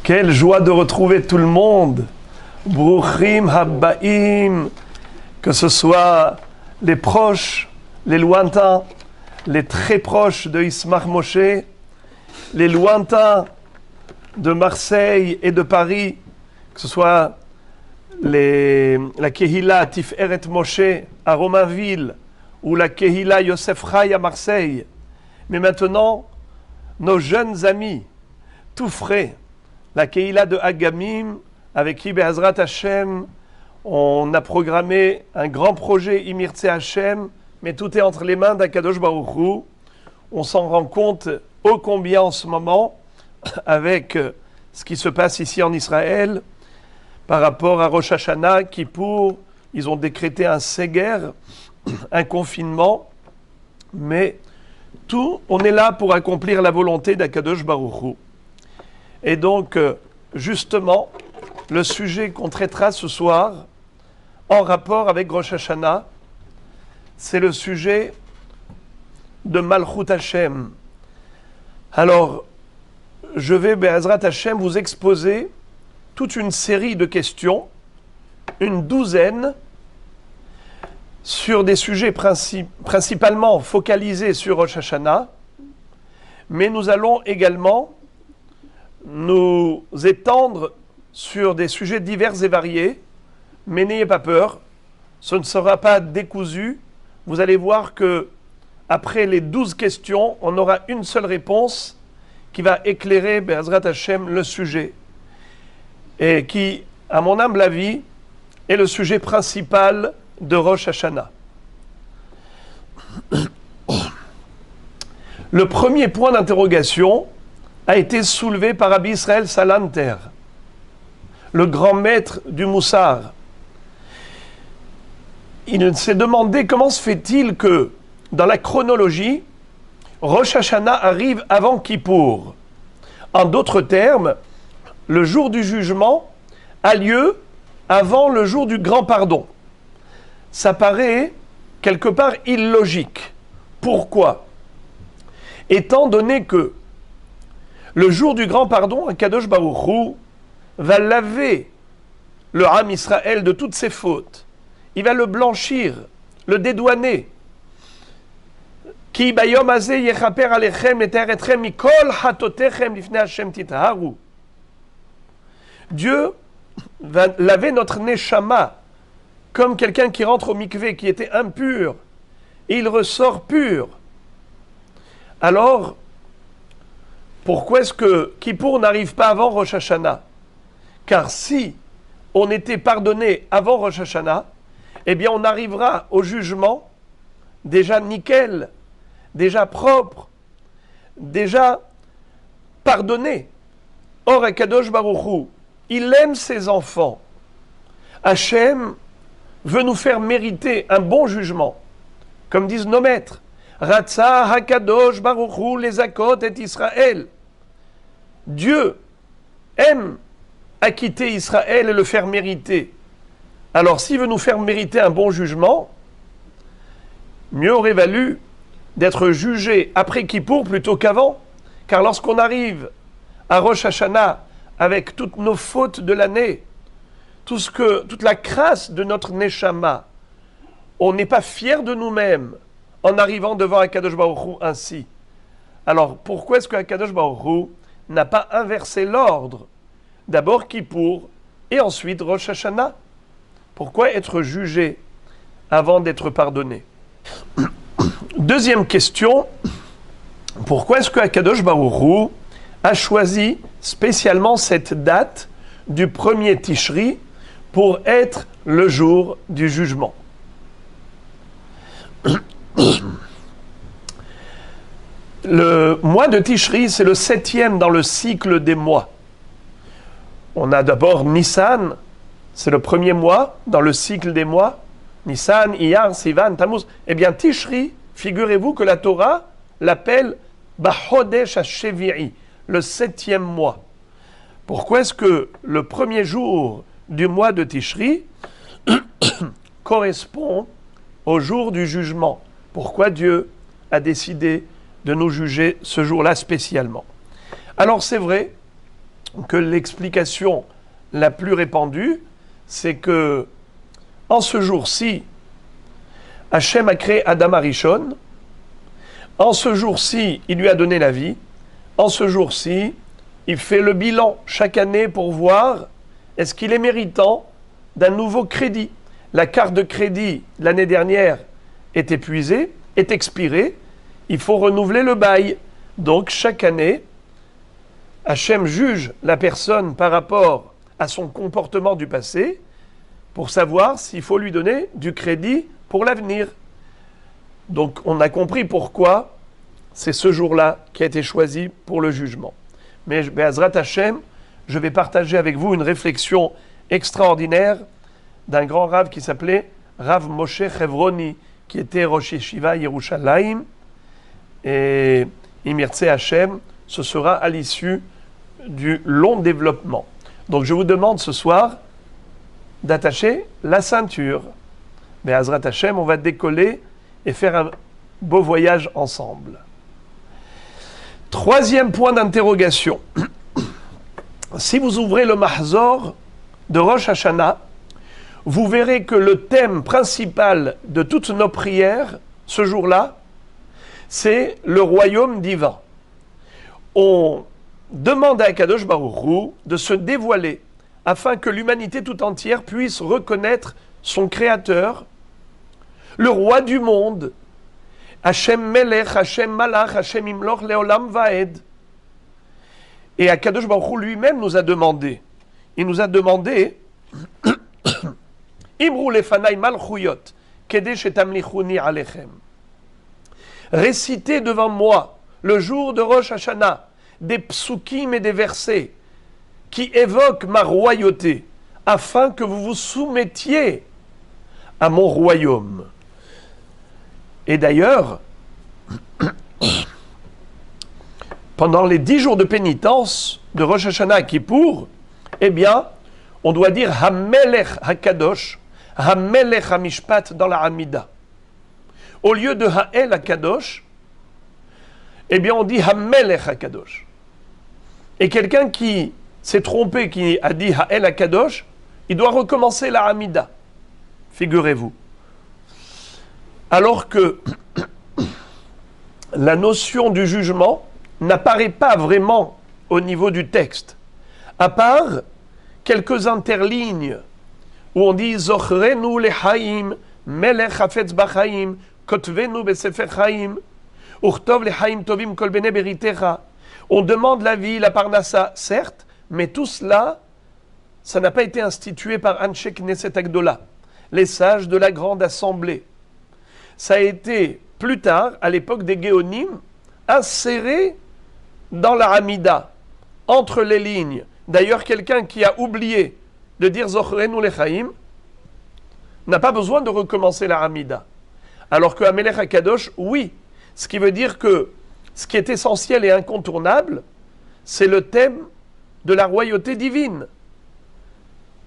Quelle joie de retrouver tout le monde. Bruchim Habbaim, que ce soit les proches, les lointains, les très proches de Ismach Moshe, les lointains de Marseille et de Paris, que ce soit la Kehila Tiferet Moshe à Romainville ou la Kehila Yosef Chai à Marseille. Mais maintenant, nos jeunes amis, tout frais, la Kehila de Agamim, avec qui Be'ezrat Hashem, on a programmé un grand projet Imirtse Hashem, mais tout est entre les mains d'Akadosh Baruch Hu. On s'en rend compte ô combien en ce moment, avec ce qui se passe ici en Israël, par rapport à Rosh Hashanah, Kippour, ils ont décrété un séguer, un confinement, mais tout, on est là pour accomplir la volonté d'Akadosh Baruch Hu. Et donc, justement, le sujet qu'on traitera ce soir, en rapport avec Rosh Hashanah, c'est le sujet de Malchut Hashem. Alors, je vais, Be'ezrat Hashem, vous exposer toute une série de questions, une douzaine, sur des sujets principalement focalisés sur Rosh Hashanah, mais nous allons également nous étendre sur des sujets divers et variés, mais n'ayez pas peur, ce ne sera pas décousu. Vous allez voir que après les 12 questions, on aura une seule réponse qui va éclairer, Be'ezrat Hashem, le sujet. Et qui, à mon humble avis, est le sujet principal de Rosh Hashanah. Le premier point d'interrogation a été soulevé par Rabbi Israël Salanter, le grand maître du Moussar. Il s'est demandé comment se fait-il que, dans la chronologie, Rosh Hashanah arrive avant Kippour. En d'autres termes, le jour du jugement a lieu avant le jour du grand pardon. Ça paraît quelque part illogique. Pourquoi ? Étant donné que le jour du grand pardon, Akadosh Baruch Hu va laver le Ham Israël de toutes ses fautes. Il va le blanchir, le dédouaner. Ki bayom hazeh yechaper alechem etaretchem mikol hatotechem lifnei Hashem titaharu. Dieu va laver notre neshama comme quelqu'un qui rentre au mikvé, qui était impur, et il ressort pur. Alors, pourquoi est-ce que Kippour n'arrive pas avant Rosh Hashanah ? Car si on était pardonné avant Rosh Hashanah, eh bien on arrivera au jugement déjà nickel, déjà propre, déjà pardonné. Or, Akadosh Baruch Hu, il aime ses enfants. Hachem veut nous faire mériter un bon jugement. Comme disent nos maîtres, Ratza Hakadosh Baruch Hu les Akot et Israël. Dieu aime acquitter Israël et le faire mériter. Alors, s'il veut nous faire mériter un bon jugement, mieux aurait valu d'être jugé après Kippour plutôt qu'avant. Car lorsqu'on arrive à Rosh Hashanah avec toutes nos fautes de l'année, toute la crasse de notre neshama, on n'est pas fier de nous-mêmes en arrivant devant Akadosh Baruch Hu ainsi. Alors, pourquoi est-ce qu'Akadosh Baruch Hu n'a pas inversé l'ordre ? D'abord Kippour et ensuite Rosh Hashanah. Pourquoi être jugé avant d'être pardonné ? Deuxième question, pourquoi est-ce que Akadosh Baruch Hu a choisi spécialement cette date du premier Tishri pour être le jour du jugement ? Le mois de Tishri, c'est le 7e dans le cycle des mois. On a d'abord Nissan, c'est le premier mois dans le cycle des mois. Nissan, Iyar, Sivan, Tammuz. Eh bien, Tishri, figurez-vous que la Torah l'appelle Bachodesh HaShevi'i, le 7e mois. Pourquoi est-ce que le premier jour du mois de Tishri correspond au jour du jugement ? Pourquoi Dieu a décidé de nous juger ce jour-là spécialement ? Alors c'est vrai que l'explication la plus répandue, c'est que en ce jour-ci, Hachem a créé Adam Arishon. En ce jour-ci, il lui a donné la vie. En ce jour-ci, il fait le bilan chaque année pour voir est-ce qu'il est méritant d'un nouveau crédit. La carte de crédit l'année dernière est épuisée, est expirée. Il faut renouveler le bail. Donc chaque année, Hachem juge la personne par rapport à son comportement du passé pour savoir s'il faut lui donner du crédit pour l'avenir. Donc on a compris pourquoi c'est ce jour-là qui a été choisi pour le jugement. Mais Be'ezrat Hachem, je vais partager avec vous une réflexion extraordinaire d'un grand Rav qui s'appelait Rav Moshe Chevroni, qui était Rosh Yeshiva Yerushalayim. Et Imirtse Hachem, ce sera à l'issue du long développement. Donc je vous demande ce soir d'attacher la ceinture. Mais Azrat Hachem, on va décoller et faire un beau voyage ensemble. Troisième point d'interrogation. Si vous ouvrez le Mahzor de Rosh Hashanah, vous verrez que le thème principal de toutes nos prières, ce jour-là, c'est le royaume divin. On demande à Akadosh Baruch Hu de se dévoiler afin que l'humanité tout entière puisse reconnaître son Créateur, le roi du monde, Hachem Melech, Hachem Malach, Hachem Imloch Leolam Vaed. Et Akadosh Baruch Hu lui-même nous a demandé, il nous a demandé Imru lefanai malchuyot, kedesh et tamlichuni alechem. Récitez devant moi, le jour de Rosh Hashanah, des psukim et des versets qui évoquent ma royauté, afin que vous vous soumettiez à mon royaume. Et d'ailleurs, pendant les 10 jours de pénitence de Rosh Hashanah à Kippour, eh bien, on doit dire Hamelech HaKadosh, Hamelech HaMishpat dans la Hamida. Au lieu de Ha'el HaKadosh, eh bien, on dit Hamelech HaKadosh. Et quelqu'un qui s'est trompé, qui a dit Ha'el HaKadosh, il doit recommencer la Hamida. Figurez-vous. Alors que la notion du jugement n'apparaît pas vraiment au niveau du texte, à part quelques interlignes où on dit Zochrenu lechaim, melech hafetz bachaim, kotvenu besefer chaim, urtov lechaim tovim kol bene beritecha. On demande la vie, la parnassa, certes, mais tout cela, ça n'a pas été institué par Anshe Knesset Agdola, les sages de la grande assemblée. Ça a été plus tard, à l'époque des Géonim, inséré dans la Hamida, entre les lignes. D'ailleurs, quelqu'un qui a oublié de dire Zochrenu lechaim n'a pas besoin de recommencer la Hamida. Alors que Hamelech HaKadosh, oui. Ce qui veut dire que ce qui est essentiel et incontournable, c'est le thème de la royauté divine.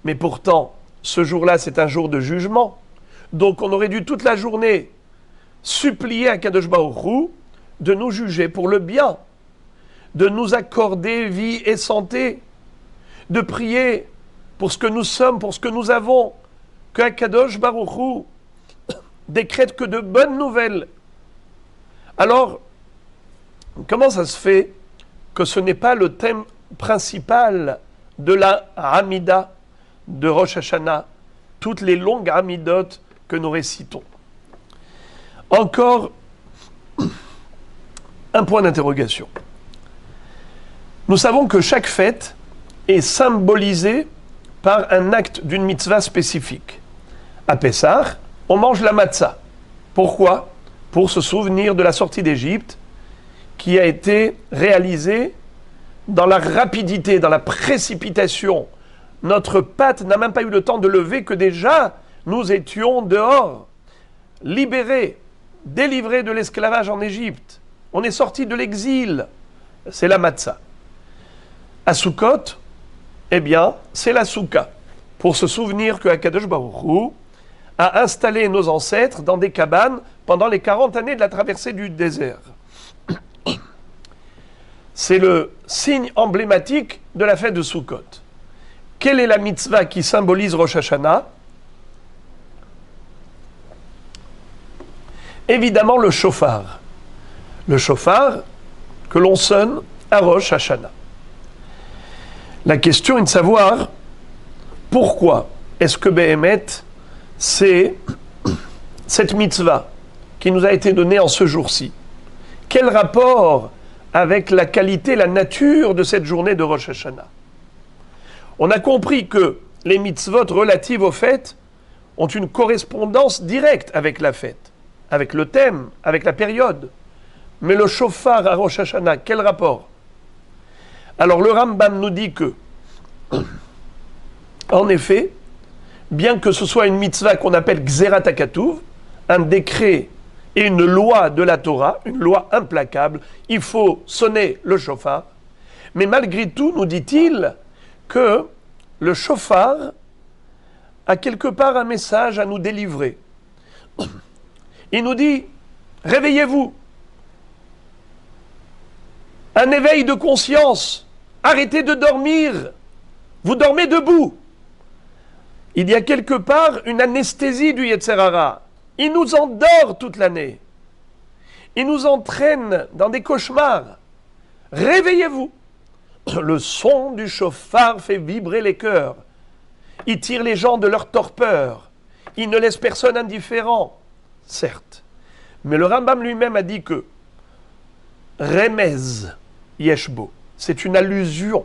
Mais pourtant, ce jour-là, c'est un jour de jugement. Donc on aurait dû toute la journée supplier à Kadosh Baruch Hu de nous juger pour le bien, de nous accorder vie et santé, de prier pour ce que nous sommes, pour ce que nous avons, que Kadosh Baruch Hu décrète que de bonnes nouvelles. Alors, comment ça se fait que ce n'est pas le thème principal de la Hamida de Rosh Hashanah, toutes les longues Hamidot que nous récitons? Encore un point d'interrogation. Nous savons que chaque fête est symbolisée par un acte d'une mitzvah spécifique. À Pessah, on mange la matzah. Pourquoi? Pour se souvenir de la sortie d'Égypte qui a été réalisée dans la rapidité, dans la précipitation. Notre pâte n'a même pas eu le temps de lever que déjà nous étions dehors, libérés, délivrés de l'esclavage en Égypte. On est sortis de l'exil. C'est la matzah. À Sukkot, eh bien, c'est la soukha. Pour se souvenir que Akadosh Baruch Hu a installé nos ancêtres dans des cabanes pendant les 40 années de la traversée du désert. C'est le signe emblématique de la fête de Sukkot. Quelle est la mitzvah qui symbolise Rosh Hashanah? Évidemment le shofar. Le shofar que l'on sonne à Rosh Hashanah. La question est de savoir pourquoi est-ce que Béhémet, c'est cette mitzvah qui nous a été donnée en ce jour-ci. Quel rapport avec la qualité, la nature de cette journée de Rosh Hashanah? On a compris que les mitzvot relatives aux fêtes ont une correspondance directe avec la fête, avec le thème, avec la période. Mais le shofar à Rosh Hashanah, quel rapport? Alors le Rambam nous dit que, en effet, bien que ce soit une mitzvah qu'on appelle Gzerat HaKatuv, un décret et une loi de la Torah, une loi implacable, il faut sonner le shofar. Mais malgré tout, nous dit-il que le shofar a quelque part un message à nous délivrer. Il nous dit, réveillez-vous, un éveil de conscience, arrêtez de dormir, vous dormez debout. Il y a quelque part une anesthésie du Yetzer Hara. Il nous endort toute l'année. Il nous entraîne dans des cauchemars. Réveillez-vous. Le son du shofar fait vibrer les cœurs. Il tire les gens de leur torpeur. Il ne laisse personne indifférent, certes. Mais le Rambam lui-même a dit que Remez Yeshbo, c'est une allusion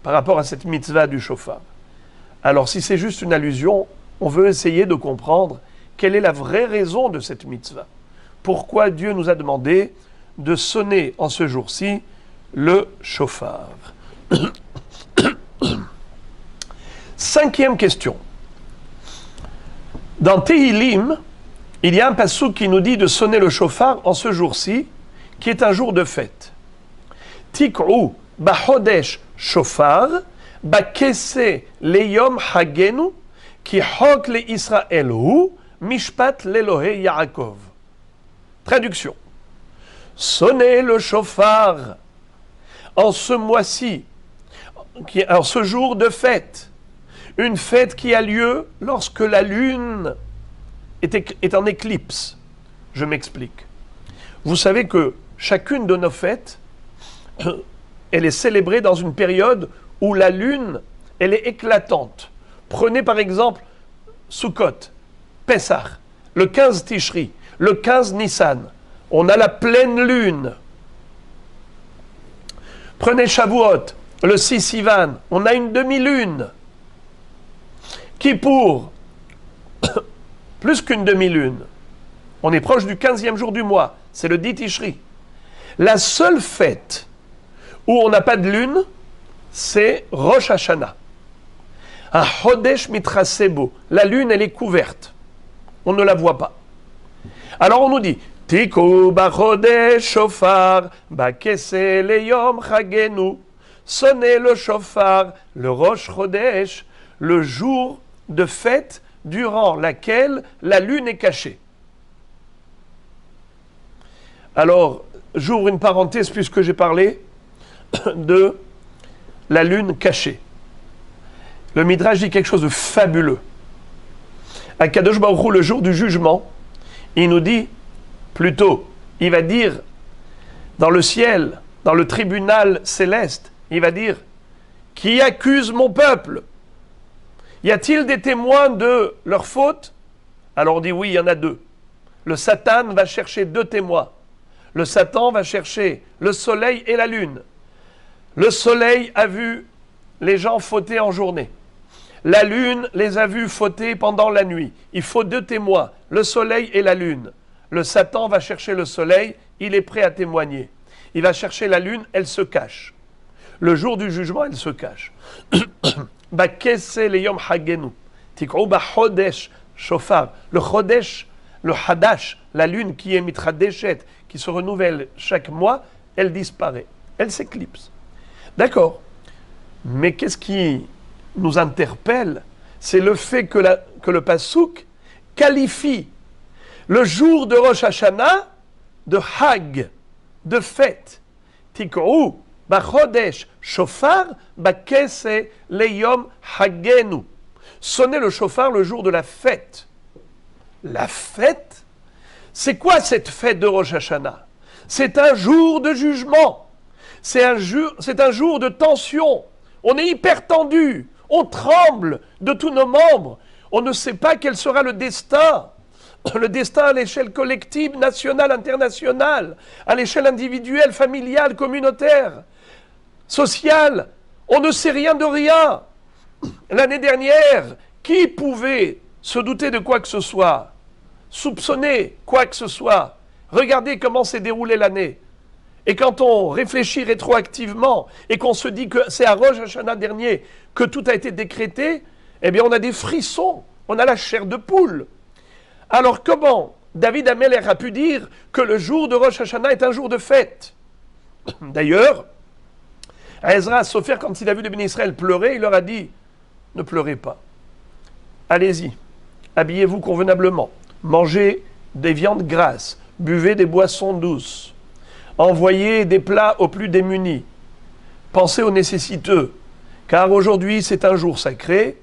par rapport à cette mitzvah du shofar. Alors si c'est juste une allusion, on veut essayer de comprendre quelle est la vraie raison de cette mitzvah. Pourquoi Dieu nous a demandé de sonner en ce jour-ci le shofar. Cinquième question. Dans Tehilim, il y a un passouk qui nous dit de sonner le shofar en ce jour-ci, qui est un jour de fête. Tik'u bachodesh shofar, bakese leyom hagenu, ki hok le Israël hu, mishpat l'Elohe Yaakov. Traduction. Sonnez le shofar en ce mois-ci, en ce jour de fête, une fête qui a lieu lorsque la lune est en éclipse. Je m'explique. Vous savez que chacune de nos fêtes, elle est célébrée dans une période où la lune, elle est éclatante. Prenez par exemple Sukkot, Pessah, le 15 Tishri, le 15 Nissan. On a la pleine lune. Prenez Shavuot, le 6 Sivan, on a une demi-lune. Kippour, plus qu'une demi-lune. On est proche du 15e jour du mois, c'est le 10 Tishri. La seule fête où on n'a pas de lune, c'est Rosh Hashanah. Un Chodesh Mitrasebo, la lune elle est couverte. On ne la voit pas. Alors on nous dit, Tiku bachodesh shofar, bakese leyom chagenu. Sonnez le shofar, le Rosh Chodesh, le jour de fête durant laquelle la lune est cachée. Alors, j'ouvre une parenthèse puisque j'ai parlé de la lune cachée. Le Midrash dit quelque chose de fabuleux. À Kadosh Baruch Hu, le jour du jugement, il nous dit, plutôt, il va dire, dans le ciel, dans le tribunal céleste, il va dire, qui accuse mon peuple? Y a-t-il des témoins de leur faute? Alors on dit oui, il y en a deux. Le Satan va chercher deux témoins. Le Satan va chercher le soleil et la lune. Le soleil a vu les gens fauter en journée. La lune les a vus fauter pendant la nuit. Il faut deux témoins, le soleil et la lune. Le Satan va chercher le soleil, il est prêt à témoigner. Il va chercher la lune, elle se cache. Le jour du jugement, elle se cache. Bakese leyom hagenu. Tik'u bachodesh shofar. Le chodesh, le hadash, la lune qui est mitradeshet, qui se renouvelle chaque mois, elle disparaît. Elle s'éclipse. D'accord. Mais qu'est-ce qui nous interpelle? C'est le fait que le passouk qualifie le jour de Rosh Hashanah de Hag, de fête. Tik'u b'chodesh shofar b'kese leyom hagenu. Sonnez le shofar le jour de la fête. La fête? C'est quoi cette fête de Rosh Hashanah? C'est un jour de jugement. C'est un jour de tension. On est hyper tendu. On tremble de tous nos membres. On ne sait pas quel sera le destin. Le destin à l'échelle collective, nationale, internationale, à l'échelle individuelle, familiale, communautaire, sociale. On ne sait rien de rien. L'année dernière, qui pouvait se douter de quoi que ce soit, soupçonner quoi que ce soit? Regardez comment s'est déroulée l'année. Et quand on réfléchit rétroactivement et qu'on se dit que c'est à Rosh Hashanah dernier que tout a été décrété, eh bien on a des frissons, on a la chair de poule. Alors comment David Amelech a pu dire que le jour de Rosh Hashanah est un jour de fête? D'ailleurs, à Ezra Sofer, quand il a vu les bénis Israël pleurer, il leur a dit « Ne pleurez pas. Allez-y, habillez-vous convenablement, mangez des viandes grasses, buvez des boissons douces, envoyez des plats aux plus démunis, pensez aux nécessiteux, car aujourd'hui c'est un jour sacré,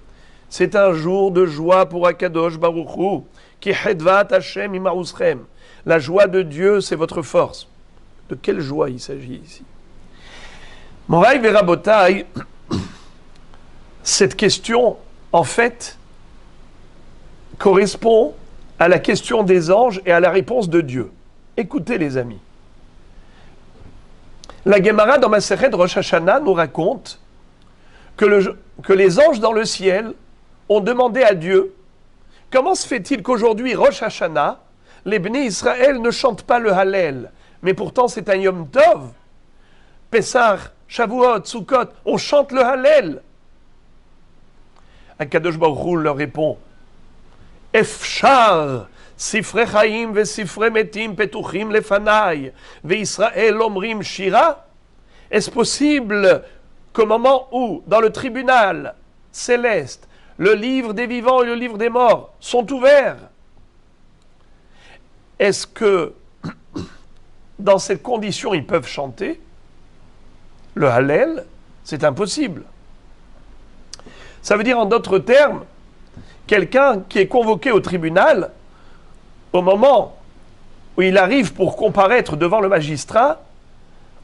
c'est un jour de joie pour Akadosh Baruch Hu, qui hedvat Hashem imaruschem. La joie de Dieu, c'est votre force. » De quelle joie il s'agit ici? Moraï Verabotaï, cette question, en fait, correspond à la question des anges et à la réponse de Dieu. Écoutez les amis. La Gemara dans Masechet Rosh Hashanah nous raconte que les anges dans le ciel ont demandé à Dieu: comment se fait-il qu'aujourd'hui, Rosh Hashanah, les Bnei Israël ne chantent pas le Hallel, mais pourtant c'est un Yom Tov? Pessah, Shavuot, Sukkot, on chante le Hallel. Akadosh Baruch Hu leur répond: Efshar, sifre chaim ve sifre metim petuchim lefanai, ve Israël omrim shira. Est-ce possible qu'au moment où, dans le tribunal céleste, le livre des vivants et le livre des morts sont ouverts, est-ce que, dans cette condition, ils peuvent chanter le Hallel? C'est impossible. Ça veut dire, en d'autres termes, quelqu'un qui est convoqué au tribunal, au moment où il arrive pour comparaître devant le magistrat,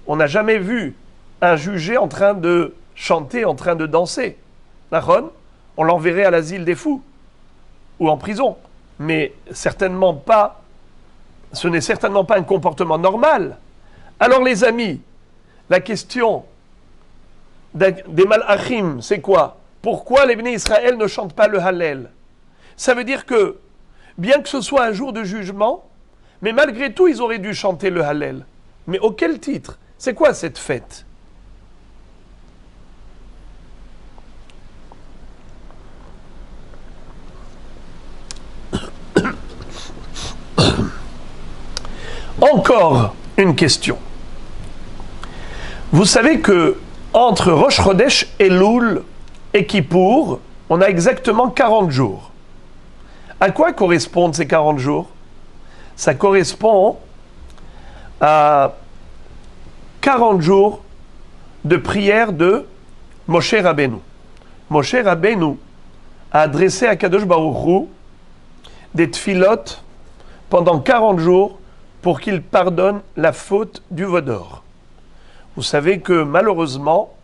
on n'a jamais vu un jugé en train de chanter, en train de danser. Nahon, on l'enverrait à l'asile des fous ou en prison, mais certainement pas. Ce n'est certainement pas un comportement normal. Alors les amis, la question des Malachim, c'est quoi? Pourquoi les Bnei Israël ne chantent pas le Hallel? Ça veut dire que, bien que ce soit un jour de jugement, mais malgré tout, ils auraient dû chanter le Hallel. Mais auquel titre? C'est quoi cette fête? Encore une question. Vous savez que entre Rosh Chodesh, Elul et Kippour, on a exactement 40 jours. À quoi correspondent ces 40 jours? Ça correspond à 40 jours de prière de Moshe Rabbeinu. Moshe Rabbeinu a adressé à Kadosh Baruch Hu des tfilot pendant 40 jours pour qu'il pardonne la faute du veau d'or. Vous savez que malheureusement,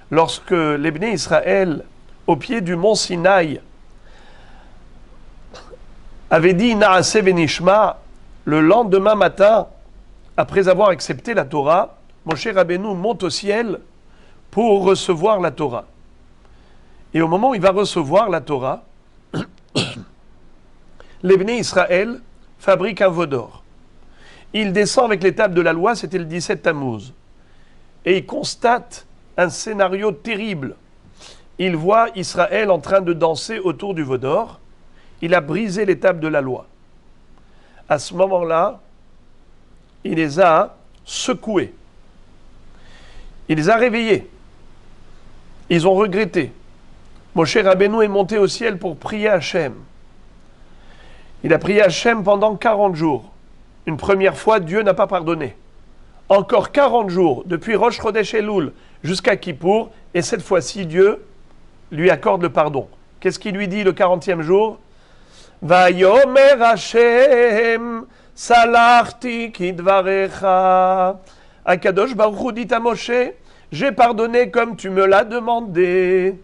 lorsque les Bnei Israël, au pied du mont Sinaï, avaient dit Naase Venishma, le lendemain matin, après avoir accepté la Torah, Moshe Rabbeinu monte au ciel pour recevoir la Torah. Et au moment où il va recevoir la Torah, les Bnei Israël fabriquent un veau d'or. Il descend avec les tables de la loi, c'était le 17 Tammuz. Et il constate un scénario terrible. Il voit Israël en train de danser autour du veau d'or. Il a brisé les tables de la loi. À ce moment-là, il les a secoués. Il les a réveillés. Ils ont regretté. Moshe Rabbeinu est monté au ciel pour prier Hachem. Il a prié Hachem pendant 40 jours. Une première fois, Dieu n'a pas pardonné. encore 40 jours, depuis Rosh Chodesh Elul jusqu'à Kippour, et cette fois-ci, Dieu lui accorde le pardon. Qu'est-ce qu'il lui dit le 40e jour? Vayomer Hashem, salachti kidvarecha. Akadosh Baruch Hu dit à Moshe, j'ai pardonné comme tu me l'as demandé.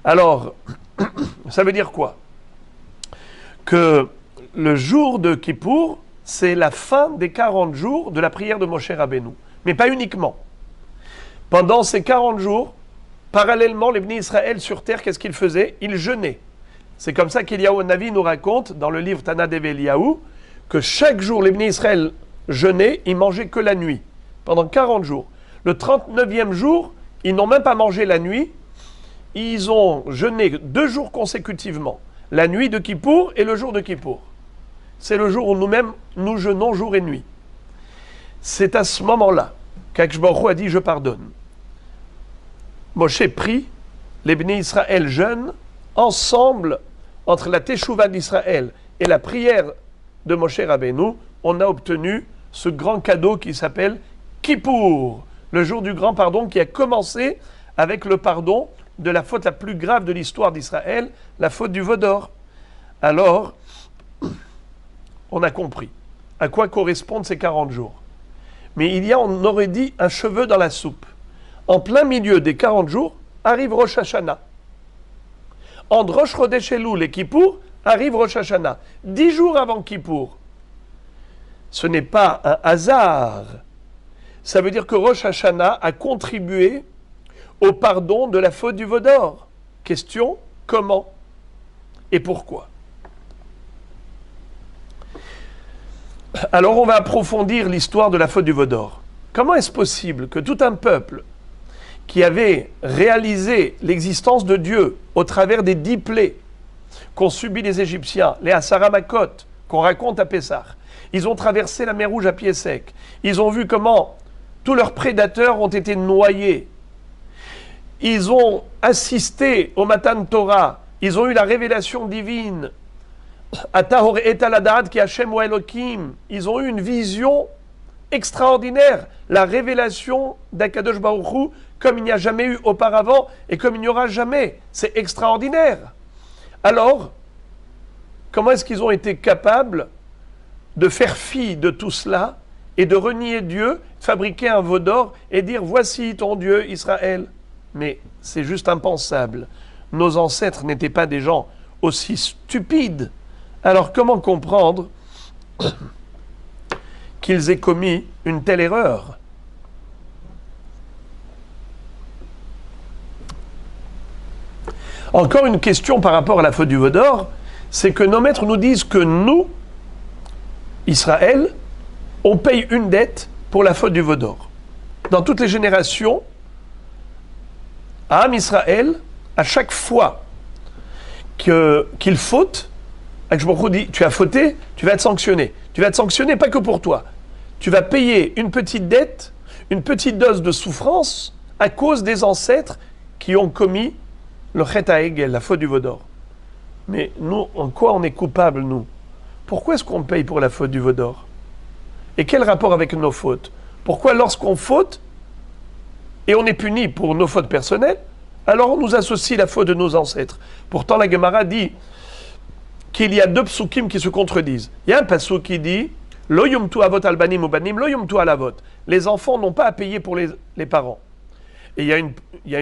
Alors, ça veut dire quoi? Que le jour de Kippour, c'est la fin des 40 jours de la prière de Moshe Rabbeinu. Mais pas uniquement. Pendant ces 40 jours, parallèlement, les Bnei Israël sur terre, qu'est-ce qu'ils faisaient? Ils jeûnaient. C'est comme ça qu'Eliyahu Navi nous raconte, dans le livre Tana Dev Eliyahu, que chaque jour, les Bnei Israël jeûnaient, ils mangeaient que la nuit, pendant 40 jours. Le 39e jour, ils n'ont même pas mangé la nuit, ils ont jeûné 2 jours consécutivement, la nuit de Kippour et le jour de Kippour. C'est le jour où nous-mêmes, nous jeûnons jour et nuit. C'est à ce moment-là qu'Akadosh Baruch Hu a dit « Je pardonne ». Moshe prie, les Bnei Israël jeûnent, ensemble, entre la Teshuvah d'Israël et la prière de Moshe Rabbeinu, on a obtenu ce grand cadeau qui s'appelle Kippour, le jour du grand pardon qui a commencé avec le pardon de la faute la plus grave de l'histoire d'Israël, la faute du veau d'or. Alors, on a compris à quoi correspondent ces 40 jours. Mais il y a, on aurait dit, un cheveu dans la soupe. En plein milieu des 40 jours, arrive Rosh Hashanah. Entre Rosh Chodesh Elul et Kippour, arrive Rosh Hashanah. 10 jours avant Kippour. Ce n'est pas un hasard. Ça veut dire que Rosh Hashanah a contribué au pardon de la faute du veau d'or. Question, comment et pourquoi? Alors on va approfondir l'histoire de la faute du veau d'or. Comment est-ce possible que tout un peuple qui avait réalisé l'existence de Dieu au travers des 10 plaies qu'ont subi les Égyptiens, les Asaramakot, qu'on raconte à Pessah, ils ont traversé la mer Rouge à pied sec, ils ont vu comment tous leurs prédateurs ont été noyés, ils ont assisté au Matan Torah, ils ont eu la révélation divine, Atahor et Aladad qui Hashem wa Elohim, ils ont eu une vision extraordinaire, la révélation d'Akadosh Baruch Hu comme il n'y a jamais eu auparavant et comme il n'y aura jamais. C'est extraordinaire. Alors, comment est-ce qu'ils ont été capables de faire fi de tout cela et de renier Dieu, de fabriquer un veau d'or et dire « Voici ton Dieu, Israël ». Mais c'est juste impensable. Nos ancêtres n'étaient pas des gens aussi stupides. Alors comment comprendre qu'ils aient commis une telle erreur? Encore une question par rapport à la faute du veau d'or, c'est que nos maîtres nous disent que nous, Israël, on paye une dette pour la faute du veau d'or. Dans toutes les générations, Am Israël, à chaque fois qu'il faute, Akadosh Baruch Hu dit, tu as fauté, tu vas être sanctionné. Tu vas être sanctionné pas que pour toi. Tu vas payer une petite dette, une petite dose de souffrance à cause des ancêtres qui ont commis le Chet HaEgel, la faute du veau d'or. Mais nous, en quoi on est coupable, nous? Pourquoi est-ce qu'on paye pour la faute du veau d'or? Et quel rapport avec nos fautes? Pourquoi lorsqu'on faute, et on est puni pour nos fautes personnelles, alors on nous associe la faute de nos ancêtres? Pourtant la Gemara dit qu'il y a 2 psukim qui se contredisent. Il y a un pasuk qui dit Lo yumtu avot al banim ubanim, lo yumtu al avot. Les enfants n'ont pas à payer pour les parents. Et il y a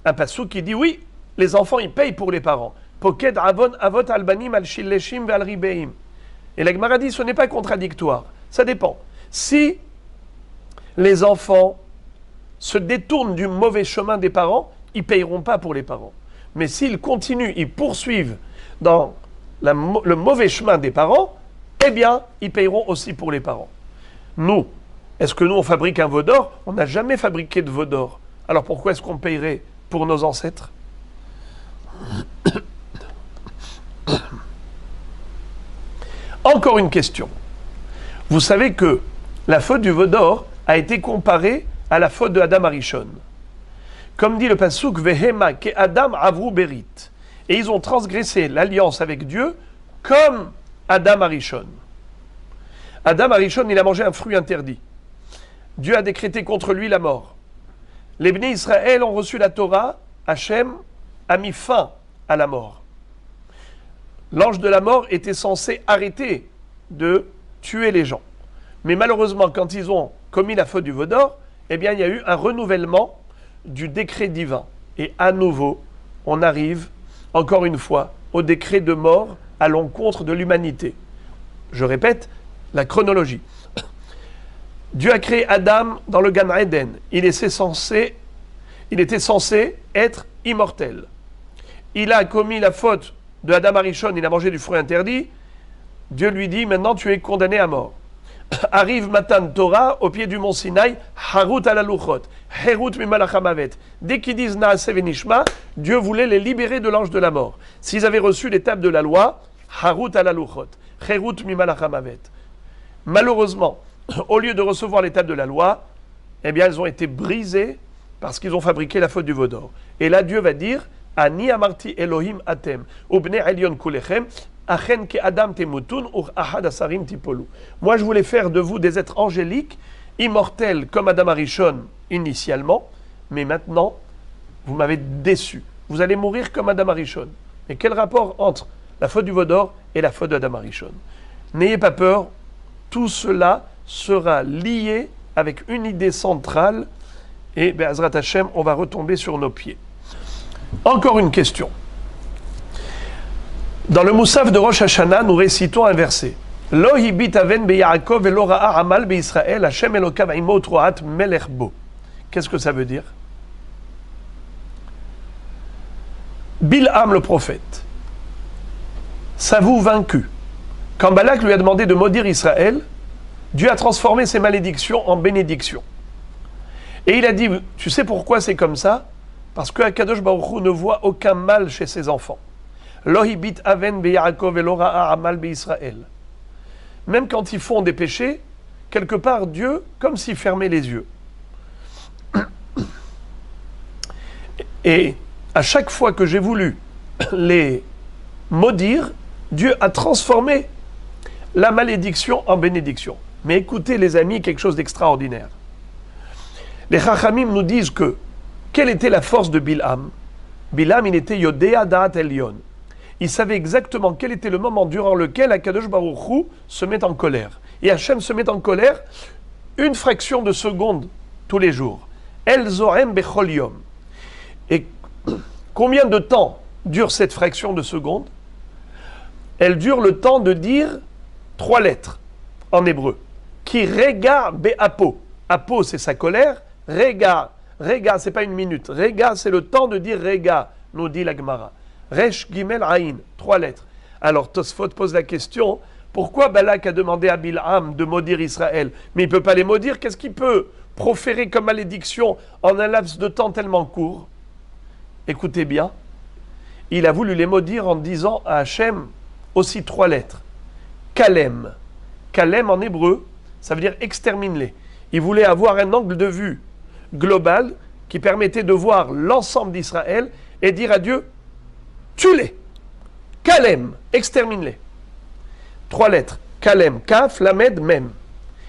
un pasuk qui dit oui, les enfants ils payent pour les parents. Poked avon avot al banim al shilleshim ve al ribeim. Et la Gemara dit ce n'est pas contradictoire. Ça dépend. Si les enfants se détournent du mauvais chemin des parents, ils ne payeront pas pour les parents. Mais s'ils continuent, ils poursuivent dans le mauvais chemin des parents, eh bien, ils payeront aussi pour les parents. Nous, est-ce que nous, on fabrique un veau d'or? On n'a jamais fabriqué de veau d'or. Alors pourquoi est-ce qu'on payerait pour nos ancêtres? Encore une question. Vous savez que la faute du veau d'or a été comparée à la faute de Adam Arishon. Comme dit le pasuk, Vehema ke Adam avru berit. Et ils ont transgressé l'alliance avec Dieu comme Adam Arishon. Adam Arishon, il a mangé un fruit interdit. Dieu a décrété contre lui la mort. Les Bnei Israël ont reçu la Torah. Hachem a mis fin à la mort. L'ange de la mort était censé arrêter de tuer les gens. Mais malheureusement, quand ils ont commis la faute du veau d'or, eh bien, il y a eu un renouvellement du décret divin. Et à nouveau, on arrive, encore une fois, au décret de mort à l'encontre de l'humanité. Je répète, la chronologie. Dieu a créé Adam dans le Gan Eden. Il était censé être immortel. Il a commis la faute de Adam Arishon, il a mangé du fruit interdit. Dieu lui dit, maintenant tu es condamné à mort. Arrive Matan Torah au pied du mont Sinaï, Harut ala luchot, Herut mimalachamavet. Dès qu'ils disent Naaseh venishma, Dieu voulait les libérer de l'ange de la mort. S'ils avaient reçu l'étape de la loi, Harut ala luchot, Herut mimalachamavet. Malheureusement, au lieu de recevoir l'étape de la loi, eh bien, elles ont été brisées parce qu'ils ont fabriqué la faute du veau d'or. Et là, Dieu va dire, Ani amarti Elohim atem, ubne elyon kulechem, achen ke adam temutun ur ahad asarim tipolu. Moi, je voulais faire de vous des êtres angéliques, immortels comme Adam Arishon initialement, mais maintenant, vous m'avez déçu. Vous allez mourir comme Adam Arishon. Mais quel rapport entre la faute du veau d'or et la faute d'Adam Arishon? N'ayez pas peur, tout cela sera lié avec une idée centrale et Be'ezrat Hashem, on va retomber sur nos pieds. Encore une question. Dans le Moussaf de Rosh Hashanah, nous récitons un verset. Lo hibit aven beYaakov velo ra'a amal beYisraël, Hashem Elokav imo troat melech bo. Qu'est-ce que ça veut dire? Bilham le prophète s'avoue vaincu. Quand Balak lui a demandé de maudire Israël, Dieu a transformé ses malédictions en bénédictions. Et il a dit, tu sais pourquoi c'est comme ça? Parce que Akadosh Baruch Hu ne voit aucun mal chez ses enfants. Lo hibit aven beYaakov velo ra'a amal beYisraël. Même quand ils font des péchés, quelque part Dieu, comme s'il fermait les yeux. Et à chaque fois que j'ai voulu les maudire, Dieu a transformé la malédiction en bénédiction. Mais écoutez les amis, quelque chose d'extraordinaire. Les Chachamim nous disent que, quelle était la force de Bilham? Bilham, il était Yodea Da'at Elyon. Il savait exactement quel était le moment durant lequel Akadosh Baruch Hu se met en colère. Et Hachem se met en colère une fraction de seconde tous les jours. El Zorem Bechol Yom. Et combien de temps dure cette fraction de seconde? Elle dure le temps de dire 3 lettres en hébreu. Qui rega be'apo. Apo, c'est sa colère. Rega, c'est pas une minute. Rega, c'est le temps de dire rega, nous dit la Gemara. Resh Gimel Aïn, 3 lettres. Alors Tosfot pose la question, pourquoi Balak a demandé à Bilham de maudire Israël? Mais il ne peut pas les maudire, qu'est-ce qu'il peut proférer comme malédiction en un laps de temps tellement court? Écoutez bien, il a voulu les maudire en disant à Hachem aussi 3 lettres. Kalem. Kalem en hébreu, ça veut dire extermine-les. Il voulait avoir un angle de vue global qui permettait de voir l'ensemble d'Israël et dire à Dieu, tue-les. Kalem, extermine-les. 3 lettres. Kalem, Kaf, Lamed, Mem.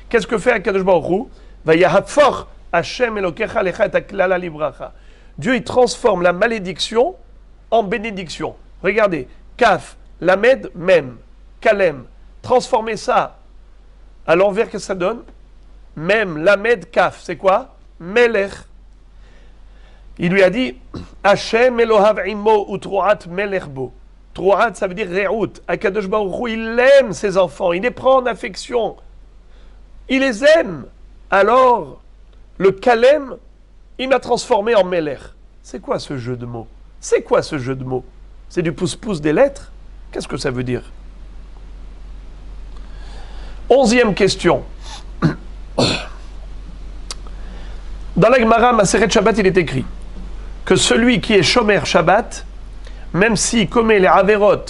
Qu'est-ce que fait Akadosh Baruch Hu? Vayahafor Hashem Elokecha lecha et aklala libracha. Dieu, il transforme la malédiction en bénédiction. Regardez, Kaf, Lamed, Mem, Kalem. Transformez ça à l'envers, que ça donne? Mem, Lamed, Kaf. C'est quoi? Melech. Il lui a dit, Hashem Elohav imo utroat melech bo. Troat, ça veut dire re'ut. Akadosh Baruch Hu, il aime ses enfants, il les prend en affection. Il les aime. Alors, le Kalem, il m'a transformé en melech. C'est quoi ce jeu de mots? C'est quoi ce jeu de mots? C'est du pouce-pouce des lettres? Qu'est-ce que ça veut dire? 11e question. Dans la Gemara Maseret Shabbat, il est écrit que celui qui est Shomer Shabbat, même s'il commet les Averot,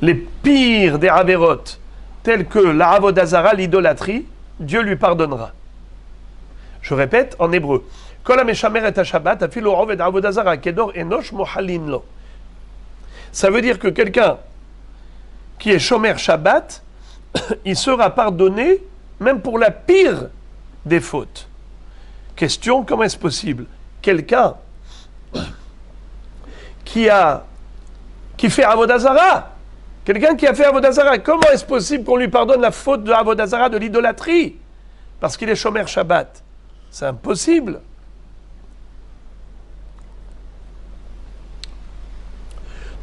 les pires des Averot, tels que la Avodazara, l'idolâtrie, Dieu lui pardonnera. Je répète en hébreu. Ça veut dire que quelqu'un qui est Shomer Shabbat, il sera pardonné même pour la pire des fautes. Question, comment est-ce possible? Quelqu'un qui fait Avodah Zara, quelqu'un qui a fait Avodah Zara, comment est-ce possible qu'on lui pardonne la faute de Avodah Zara, de l'idolâtrie? Parce qu'il est Shomer Shabbat. C'est impossible.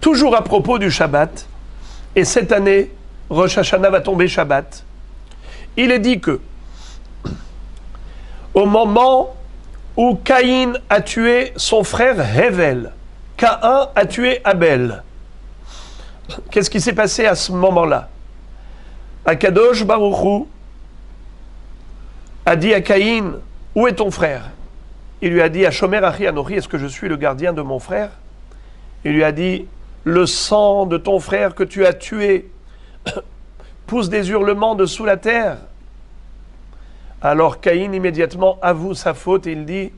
Toujours à propos du Shabbat, et cette année, Rosh Hashanah va tomber Shabbat, il est dit que, au moment où Caïn a tué son frère Hevel, Caïn a tué Abel. Qu'est-ce qui s'est passé à ce moment-là? Akadosh Baruch Hu a dit à Caïn, où est ton frère? Il lui a dit, Hashomer Achi Anochi, est-ce que je suis le gardien de mon frère? Il lui a dit, le sang de ton frère que tu as tué pousse des hurlements de sous la terre. Alors Caïn immédiatement avoue sa faute et il dit,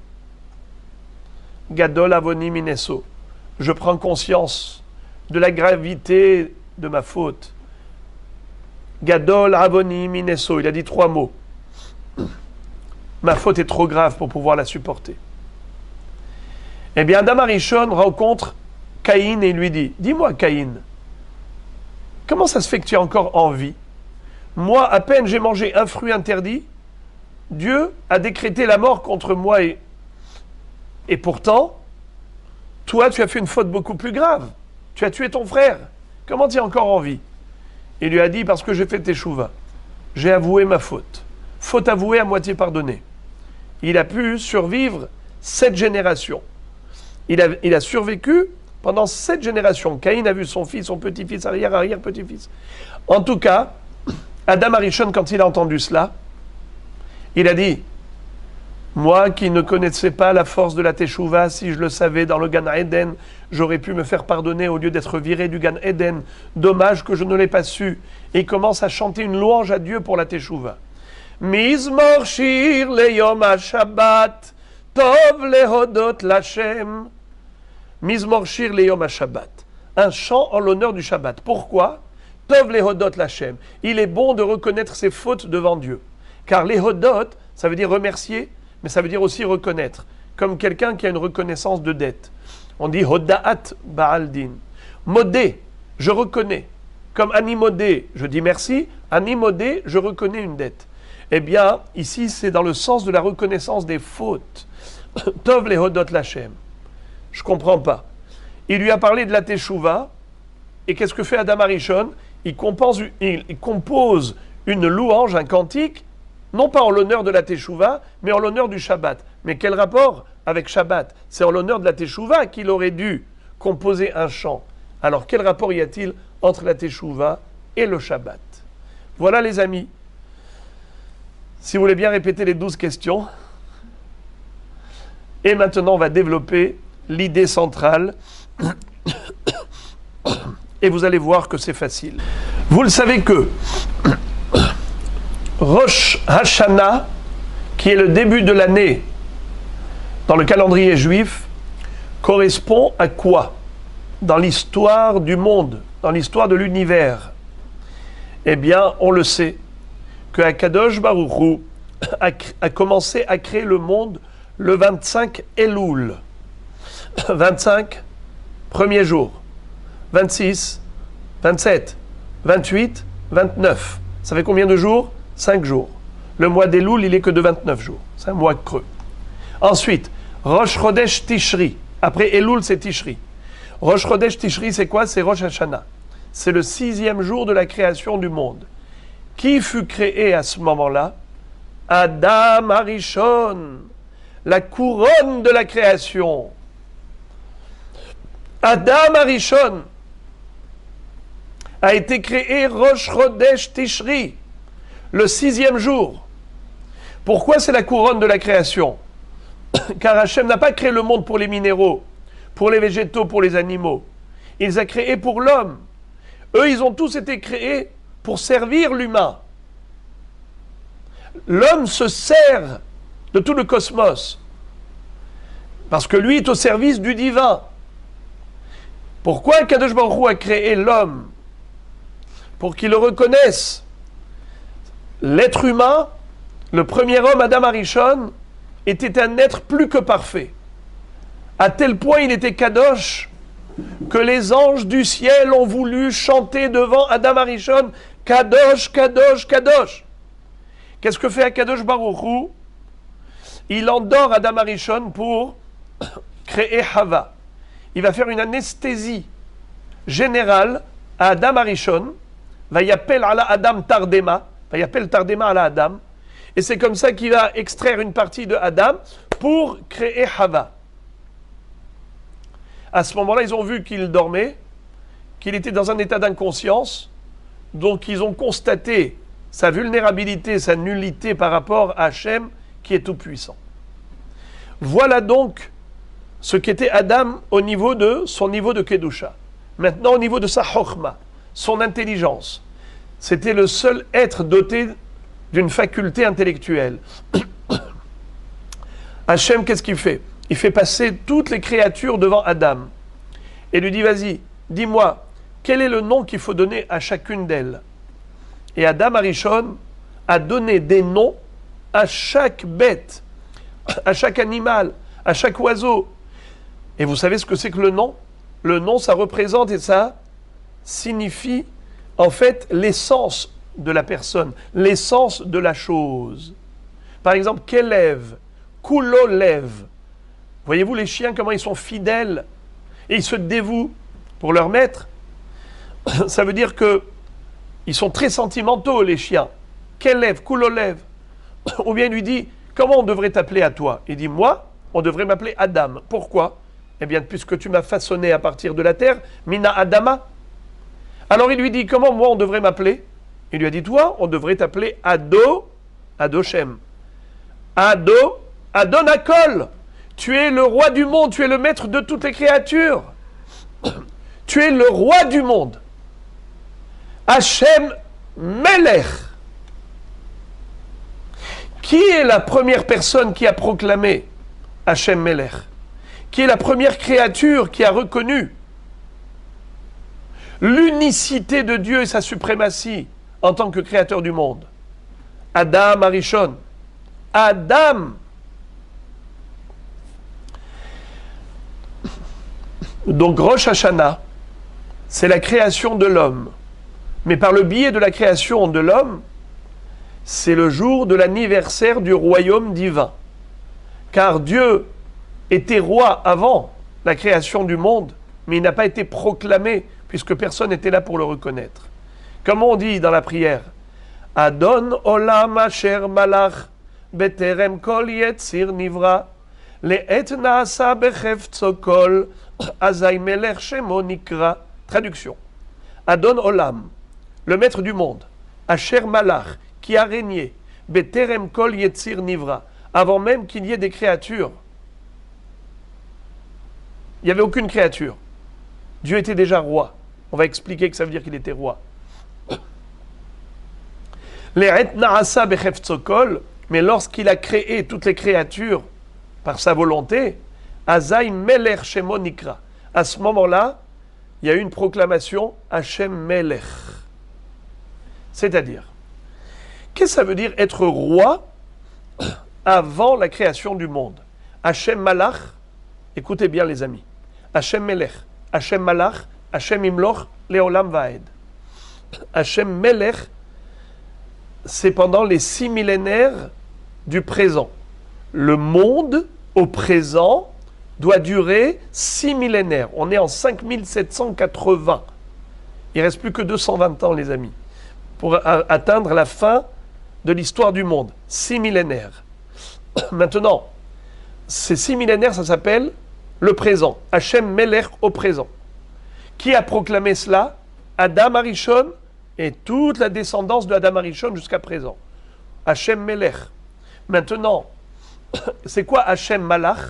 Gadol Avoni Mineso, je prends conscience de la gravité de ma faute. Gadol Avoni Mineso, il a dit 3 mots. Ma faute est trop grave pour pouvoir la supporter. Eh bien, Adam Arishon rencontre Caïn et lui dit, dis-moi Caïn, comment ça se fait que tu es encore en vie? Moi, à peine j'ai mangé un fruit interdit, Dieu a décrété la mort contre moi et pourtant, toi, tu as fait une faute beaucoup plus grave. Tu as tué ton frère. Comment tu es encore en vie? Il lui a dit, parce que j'ai fait teshuva. J'ai avoué ma faute. Faute avouée à moitié pardonnée. Il a pu survivre 7 générations. Il a survécu pendant 7 générations. Caïn a vu son fils, son petit-fils, arrière-petit-fils. En tout cas, Adam Arishon, quand il a entendu cela, il a dit, moi qui ne connaissais pas la force de la Teshuvah, si je le savais dans le Gan Eden, j'aurais pu me faire pardonner au lieu d'être viré du Gan Eden. Dommage que je ne l'ai pas su. Et il commence à chanter une louange à Dieu pour la Teshuvah. Mizmor shir leyom ha-Shabbat, tov lehodot l'Hashem. Mizmor shir leyom ha-Shabbat. Un chant en l'honneur du Shabbat. Pourquoi? Tov lehodot l'Hashem. Il est bon de reconnaître ses fautes devant Dieu. Car lehodot, ça veut dire remercier, mais ça veut dire aussi reconnaître. Comme quelqu'un qui a une reconnaissance de dette. On dit Hoda'at Ba'aldin. Modé, je reconnais. Comme Animodé, je dis merci. Animodé, je reconnais une dette. Eh bien, ici, c'est dans le sens de la reconnaissance des fautes. Tov lehodot l'Hashem. Je ne comprends pas. Il lui a parlé de la Teshuvah. Et qu'est-ce que fait Adam Arishon? Il compose une louange, un cantique, non pas en l'honneur de la Teshuvah, mais en l'honneur du Shabbat. Mais quel rapport avec Shabbat? C'est en l'honneur de la Teshuvah qu'il aurait dû composer un chant. Alors quel rapport y a-t-il entre la Teshuvah et le Shabbat? Voilà les amis. Si vous voulez bien répéter les 12 questions. Et maintenant on va développer l'idée centrale. Et vous allez voir que c'est facile. Vous le savez que Rosh Hashanah, qui est le début de l'année dans le calendrier juif, correspond à quoi dans l'histoire du monde, dans l'histoire de l'univers? Eh bien, on le sait, que Akadosh Baruch Hu a commencé à créer le monde le 25 Elul. 25, premier jour. 26, 27, 28, 29. Ça fait combien de jours? 5 jours. Le mois d'Elul, il est que de 29 jours. C'est un mois creux. Ensuite, Rosh Chodesh Tishri. Après Elul, c'est Tishri. Rosh Chodesh Tishri, c'est quoi? C'est Rosh Hashanah. C'est le 6e jour de la création du monde. Qui fut créé à ce moment-là? Adam Arishon, la couronne de la création. Adam Arishon a été créé Rosh Chodesh Tishri, le 6e jour. Pourquoi c'est la couronne de la création? Car Hachem n'a pas créé le monde pour les minéraux, pour les végétaux, pour les animaux. Il les a créés pour l'homme. Eux, ils ont tous été créés pour servir l'humain. L'homme se sert de tout le cosmos, parce que lui est au service du divin. Pourquoi Kadosh Baruch Hu a créé l'homme? Pour qu'il le reconnaisse l'être humain, le premier homme, Adam Arishon, était un être plus que parfait. À tel point il était kadosh que les anges du ciel ont voulu chanter devant Adam Arishon, Kadosh, Kadosh, Kadosh. Qu'est-ce que fait Akadosh Baruch Hu? Il endort Adam Arishon pour créer Hava. Il va faire une anesthésie générale à Adam Arishon. Va y appeler à la Adam Tardema. Va y appeler Tardema à la Adam. Et c'est comme ça qu'il va extraire une partie de Adam pour créer Hava. À ce moment-là, ils ont vu qu'il dormait, qu'il était dans un état d'inconscience. Donc ils ont constaté sa vulnérabilité, sa nullité par rapport à Hachem qui est tout-puissant. Voilà donc ce qu'était Adam au niveau de son niveau de Kedusha. Maintenant au niveau de sa Chokhma, son intelligence. C'était le seul être doté d'une faculté intellectuelle. Hachem, qu'est-ce qu'il fait? Il fait passer toutes les créatures devant Adam et lui dit, vas-y, dis-moi, quel est le nom qu'il faut donner à chacune d'elles? Et Adam Arishon a donné des noms à chaque bête, à chaque animal, à chaque oiseau. Et vous savez ce que c'est que le nom? Le nom, ça représente et ça signifie en fait l'essence de la personne, l'essence de la chose. Par exemple, Kelev, Kulolev. Voyez-vous les chiens, comment ils sont fidèles et ils se dévouent pour leur maître? Ça veut dire que ils sont très sentimentaux, les chiens. Kelev, Kulolev. Ou bien il lui dit, comment on devrait t'appeler à toi? Il dit, moi, on devrait m'appeler Adam. Pourquoi? Eh bien, puisque tu m'as façonné à partir de la terre, Mina Adama. Alors il lui dit, comment moi on devrait m'appeler? Il lui a dit, toi, on devrait t'appeler Adoshem. Adonakol. Tu es le roi du monde, tu es le maître de toutes les créatures. Tu es le roi du monde. Hachem Melech. Qui est la première personne qui a proclamé Hachem Melech? Qui est la première créature qui a reconnu l'unicité de Dieu et sa suprématie en tant que créateur du monde? Adam Arishon. Adam. Donc Rosh Hashanah, c'est la création de l'homme. Mais par le biais de la création de l'homme, c'est le jour de l'anniversaire du royaume divin. Car Dieu était roi avant la création du monde, mais il n'a pas été proclamé puisque personne n'était là pour le reconnaître. Comme on dit dans la prière, Adon olam asher malach beterem kol yetzir nivra le'et naasa bechefzo kol azay melech shemo nikra. Traduction. Adon olam, le maître du monde, asher malach, qui a régné, beterem kol yetzir nivra, avant même qu'il y ait des créatures. Il n'y avait aucune créature. Dieu était déjà roi. On va expliquer que ça veut dire qu'il était roi. Mais lorsqu'il a créé toutes les créatures par sa volonté, Azaï Melech Shemo Nikra. À ce moment-là, il y a eu une proclamation Hachem Melech. C'est-à-dire, qu'est-ce que ça veut dire être roi avant la création du monde? Hachem Malach, écoutez bien les amis. Hachem Melech, Hachem Malach, Hachem Imloch, Leolam Vaed. Hachem Melech, c'est pendant les 6 millénaires du présent. Le monde au présent doit durer 6 millénaires. On est en 5780. Il ne reste plus que 220 ans, les amis, pour atteindre la fin de l'histoire du monde. 6 millénaires. Maintenant, ces 6 millénaires, ça s'appelle le présent. Hachem Melech au présent. Qui a proclamé cela? Adam Arishon et toute la descendance de Adam Arishon jusqu'à présent. Hachem Melech. Maintenant, c'est quoi Hachem Malach?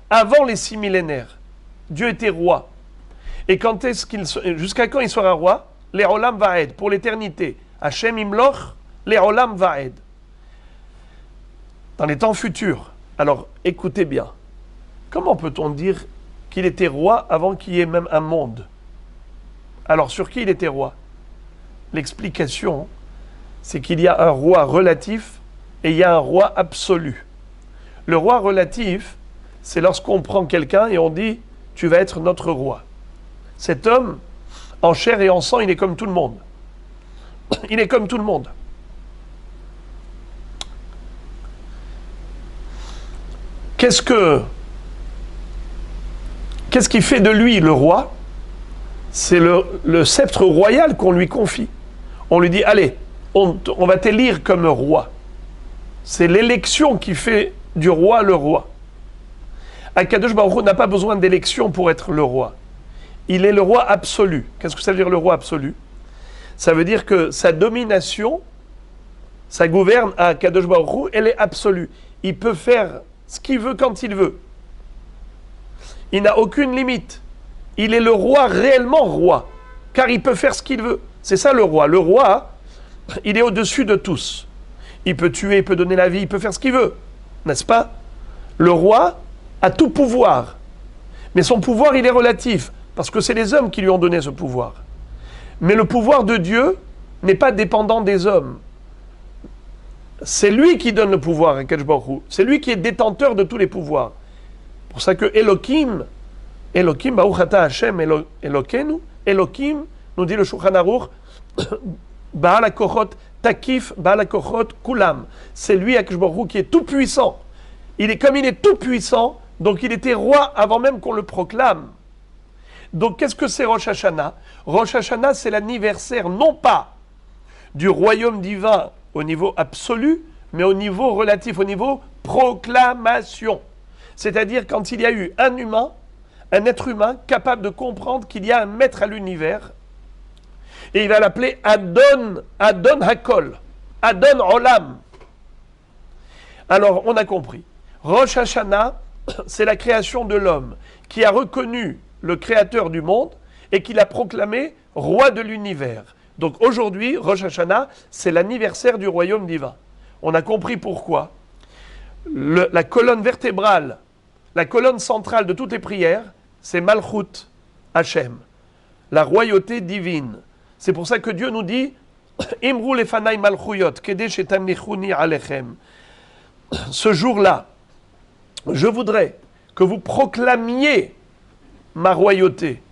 Avant les 6 millénaires, Dieu était roi. Et quand est-ce jusqu'à quand il sera roi? Les Olam Vaed, pour l'éternité. Hachem Imloch, les Olam Vaed. Dans les temps futurs. Alors, écoutez bien. Comment peut-on dire qu'il était roi avant qu'il y ait même un monde? Alors, sur qui il était roi? L'explication, c'est qu'il y a un roi relatif et il y a un roi absolu. Le roi relatif, c'est lorsqu'on prend quelqu'un et on dit « tu vas être notre roi ». Cet homme, en chair et en sang, il est comme tout le monde. Il est comme tout le monde. Qu'est-ce qui fait de lui le roi? C'est le sceptre royal qu'on lui confie. On lui dit, allez, on va t'élire comme roi. C'est l'élection qui fait du roi le roi. Akadosh Baruch Hu n'a pas besoin d'élection pour être le roi. Il est le roi absolu. Qu'est-ce que ça veut dire le roi absolu? Ça veut dire que sa domination, sa gouverne à Akadosh Baruch Hu, elle est absolue. Il peut faire ce qu'il veut quand il veut. Il n'a aucune limite. Il est le roi réellement roi, car il peut faire ce qu'il veut. C'est ça le roi. Le roi, il est au-dessus de tous. Il peut tuer, il peut donner la vie, il peut faire ce qu'il veut, n'est-ce pas? Le roi a tout pouvoir, mais son pouvoir, il est relatif, parce que c'est les hommes qui lui ont donné ce pouvoir. Mais le pouvoir de Dieu n'est pas dépendant des hommes. C'est lui qui donne le pouvoir à Akadosh Baruch Hu. C'est lui qui est détenteur de tous les pouvoirs. C'est pour ça que Elohim, Baruch Ata Hashem Elokeinu, Elohim, nous dit le Shulchan Aruch, Baal HaKochot Takif, Baal HaKochot Kulam. C'est lui, Akadosh Baruch Hu, qui est tout puissant. Comme il est tout puissant, donc il était roi avant même qu'on le proclame. Donc qu'est-ce que c'est Rosh Hashanah? Rosh Hashanah, c'est l'anniversaire non pas du royaume divin au niveau absolu, mais au niveau relatif, au niveau proclamation. C'est-à-dire quand il y a eu un être humain capable de comprendre qu'il y a un maître à l'univers, et il va l'appeler Adon Hakol, Adon Olam. Alors on a compris. Rosh Hashanah, c'est la création de l'homme qui a reconnu le créateur du monde et qui l'a proclamé roi de l'univers. Donc aujourd'hui, Rosh Hashanah, c'est l'anniversaire du royaume divin. On a compris pourquoi. La colonne vertébrale, la colonne centrale de toutes les prières, c'est Malchut Hashem, la royauté divine. C'est pour ça que Dieu nous dit Imru lefanai malchuyot, kedesh etamlichuni alechem. Ce jour-là, je voudrais que vous proclamiez ma royauté.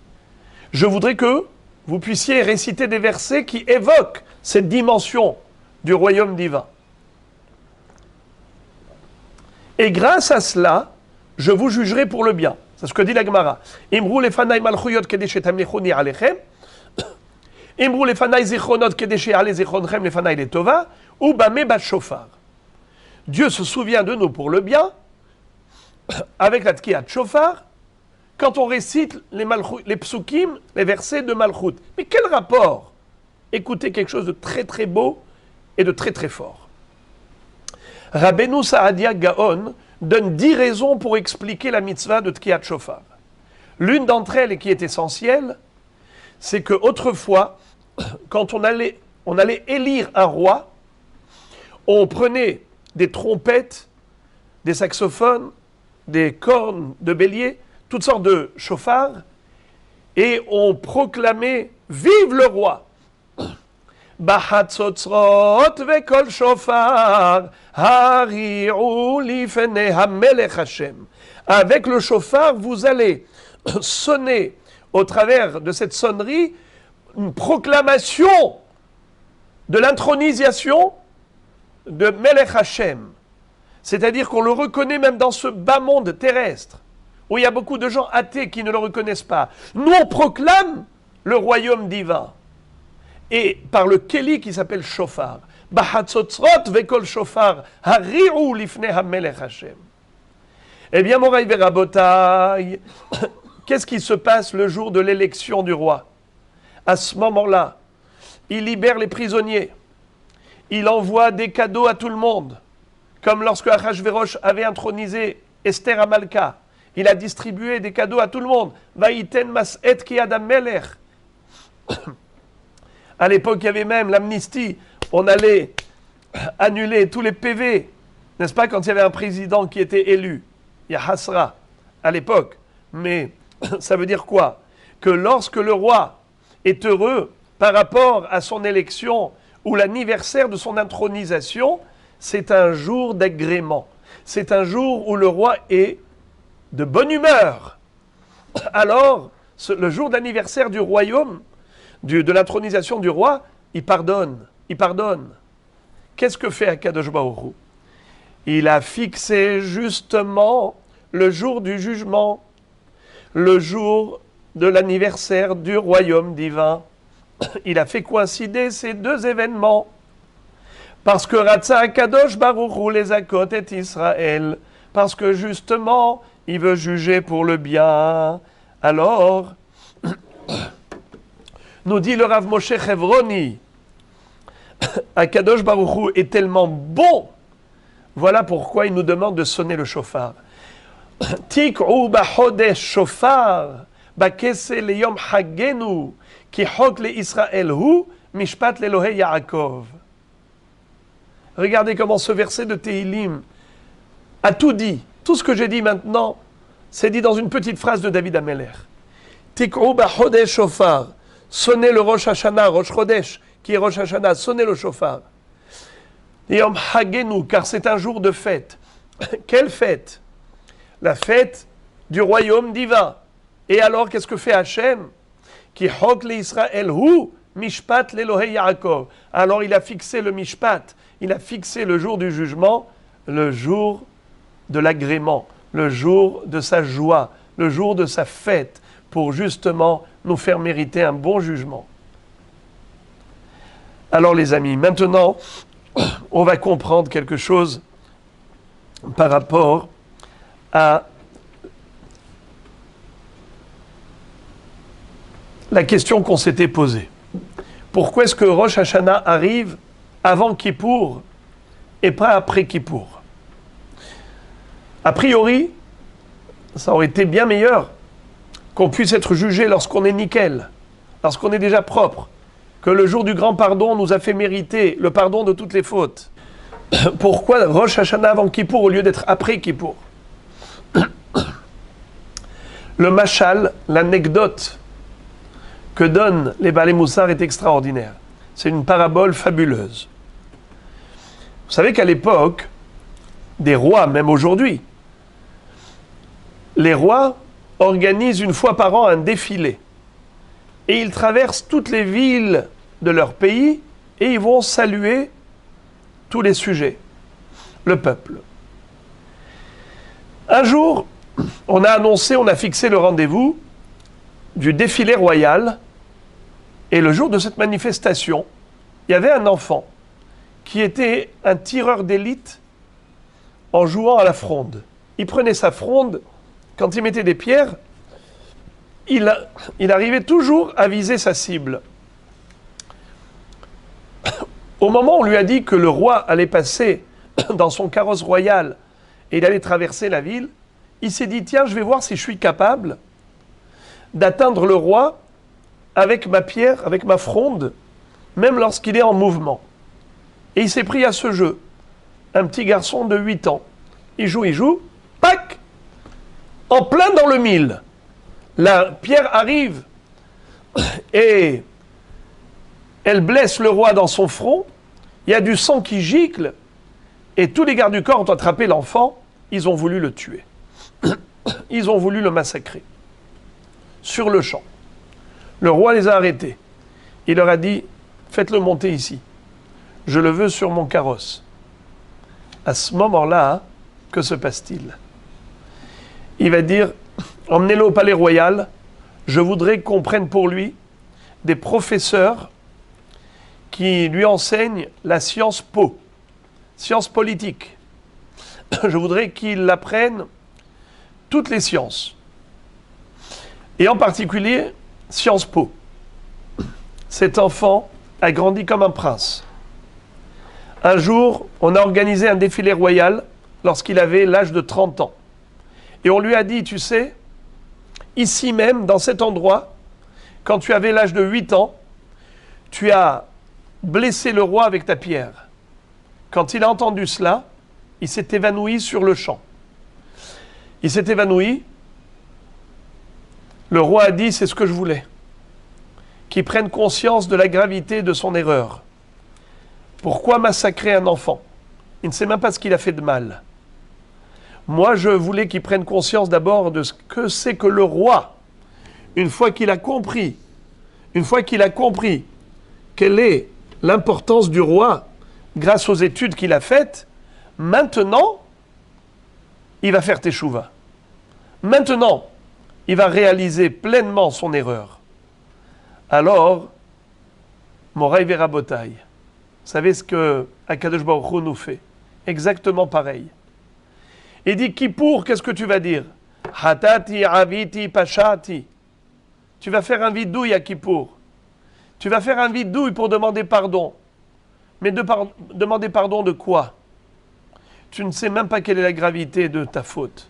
Je voudrais que vous puissiez réciter des versets qui évoquent cette dimension du royaume divin. Et grâce à cela, je vous jugerai pour le bien. C'est ce que dit la Gemara. Imru lefanai malchuyot kedesh etamlichuni alechem. Imru lefanai zichronot kedesh ale zichronchem lefanai letova. Ou bame bat shofar. Dieu se souvient de nous pour le bien, avec la Tkiyat Shofar, quand on récite les psukim, les versets de Malchut. Mais quel rapport? Écoutez quelque chose de très très beau et de très très fort. Rabbeinu Saadia Gaon donne 10 raisons pour expliquer la mitzvah de Tkiyat Shofar. L'une d'entre elles, et qui est essentielle, c'est qu'autrefois, quand on allait élire un roi, on prenait des trompettes, des saxophones, des cornes de bélier, toutes sortes de chauffards, et on proclamait « Vive le roi !» Bahatzotzrot vekol shofar hari'u lifnei hamelech Hashem. Avec le chauffard, vous allez sonner au travers de cette sonnerie une proclamation de l'intronisation de Melech Hashem. C'est-à-dire qu'on le reconnaît même dans ce bas monde terrestre, où il y a beaucoup de gens athées qui ne le reconnaissent pas. Nous, on proclame le royaume divin. Et par le Keli qui s'appelle Shofar. Bahatzotzrot vekol Shofar hari'u lifnei hamelech Hashem. Eh bien, Moraï Verabotaï, qu'est-ce qui se passe le jour de l'élection du roi? À ce moment-là, il libère les prisonniers. Il envoie des cadeaux à tout le monde. Comme lorsque Achashverosh avait intronisé Esther à Malka. Il a distribué des cadeaux à tout le monde. Vaïten mas'et ki adam melech. À l'époque, il y avait même l'amnistie. On allait annuler tous les PV. N'est-ce pas, quand il y avait un président qui était élu? Il y a Hasra à l'époque. Mais ça veut dire quoi? Que lorsque le roi est heureux par rapport à son élection où l'anniversaire de son intronisation, c'est un jour d'agrément. C'est un jour où le roi est de bonne humeur. Alors, le jour d'anniversaire du royaume, de l'intronisation du roi, il pardonne. Il pardonne. Qu'est-ce que fait Akadosh Baruch Hu? Il a fixé justement le jour du jugement, le jour de l'anniversaire du royaume divin. Il a fait coïncider ces deux événements. Parce que Ratza Akadosh Baruch Hu les akot et Israël. Parce que justement, il veut juger pour le bien. Alors, nous dit le Rav Moshe Chevroni, Akadosh Baruch Hu est tellement bon. Voilà pourquoi il nous demande de sonner le shofar. Tik'u b'chodesh shofar, b'kese leyom hagenu, ki chok le Israël hu, mishpat l'Elohei Yaakov. Regardez comment ce verset de Tehilim a tout dit. Tout ce que j'ai dit maintenant, c'est dit dans une petite phrase de David Ameler. Tik'u b'chodesh shofar, sonnez le Rosh Hashanah, Rosh Chodesh, qui est Rosh Hashanah, sonnez le shofar. Yom Hagenu, car c'est un jour de fête. Quelle fête? La fête du royaume divin. Et alors, qu'est-ce que fait Hachem? Ki chok le Israël hu, mishpat l'Elohei Yaakov. Alors, il a fixé le mishpat, il a fixé le jour du jugement, le jour de l'agrément, le jour de sa joie, le jour de sa fête, pour justement nous faire mériter un bon jugement. Alors, les amis, maintenant, on va comprendre quelque chose par rapport à la question qu'on s'était posée. Pourquoi est-ce que Rosh Hashanah arrive avant Kippour et pas après Kippour? A priori, ça aurait été bien meilleur qu'on puisse être jugé lorsqu'on est nickel, lorsqu'on est déjà propre, que le jour du grand pardon nous a fait mériter le pardon de toutes les fautes. Pourquoi Rosh Hashanah avant Kippour au lieu d'être après Kippour? Le mashal, l'anecdote que donnent les Baalei Moussar est extraordinaire. C'est une parabole fabuleuse. Vous savez qu'à l'époque des rois, même aujourd'hui, les rois organisent une fois par an un défilé. Et ils traversent toutes les villes de leur pays et ils vont saluer tous les sujets, le peuple. Un jour, on a fixé le rendez-vous du défilé royal et le jour de cette manifestation, il y avait un enfant qui était un tireur d'élite en jouant à la fronde. Il prenait sa fronde, quand il mettait des pierres, il arrivait toujours à viser sa cible. Au moment où on lui a dit que le roi allait passer dans son carrosse royal et il allait traverser la ville, il s'est dit, tiens, je vais voir si je suis capable d'atteindre le roi avec ma pierre, avec ma fronde, même lorsqu'il est en mouvement. Et il s'est pris à ce jeu. Un petit garçon de 8 ans. Il joue, pac, en plein dans le mille. La pierre arrive et elle blesse le roi dans son front. Il y a du sang qui gicle et tous les gardes du corps ont attrapé l'enfant. Ils ont voulu le tuer. Ils ont voulu le massacrer. Sur le champ. Le roi les a arrêtés. Il leur a dit, faites-le monter ici. Je le veux sur mon carrosse. À ce moment-là, que se passe-t-il? Il va dire, emmenez-le au palais royal, je voudrais qu'on prenne pour lui des professeurs qui lui enseignent la science po, science politique. Je voudrais qu'il apprenne toutes les sciences. Et en particulier, science po. Cet enfant a grandi comme un prince. Un jour, on a organisé un défilé royal lorsqu'il avait l'âge de 30 ans. Et on lui a dit, tu sais, ici même, dans cet endroit, quand tu avais l'âge de 8 ans, tu as blessé le roi avec ta pierre. Quand il a entendu cela, il s'est évanoui sur le champ. Il s'est évanoui. Le roi a dit, c'est ce que je voulais. Qu'il prenne conscience de la gravité de son erreur. Pourquoi massacrer un enfant? Il ne sait même pas ce qu'il a fait de mal. Moi, je voulais qu'il prenne conscience d'abord de ce que c'est que le roi. Une fois qu'il a compris quelle est l'importance du roi grâce aux études qu'il a faites, maintenant, il va faire teshuva. Maintenant, il va réaliser pleinement son erreur. Alors, Moraï Verabotaï, vous savez ce que Akadosh Baruch Hu nous fait? Exactement pareil. Il dit Kippour, qu'est-ce que tu vas dire? Hatati, aviti, pashati. Tu vas faire un vidouille à Kippour. Tu vas faire un vidouille pour demander pardon. Mais demander pardon de quoi? Tu ne sais même pas quelle est la gravité de ta faute.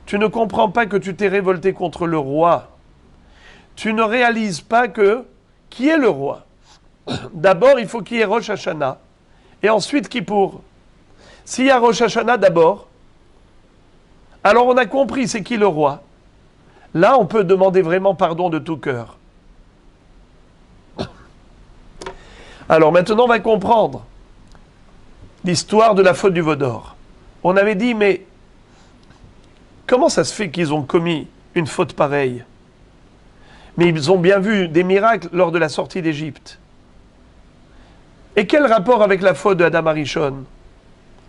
Tu ne comprends pas que tu t'es révolté contre le roi. Tu ne réalises pas qui est le roi. D'abord, il faut qu'il y ait Rosh Hashanah. Et ensuite, Kippour. S'il y a Rosh Hashanah d'abord, alors on a compris c'est qui le roi. Là, on peut demander vraiment pardon de tout cœur. Alors maintenant, on va comprendre l'histoire de la faute du veau d'or. On avait dit, mais comment ça se fait qu'ils ont commis une faute pareille? Mais ils ont bien vu des miracles lors de la sortie d'Égypte. Et quel rapport avec la faute de Adam Arishon?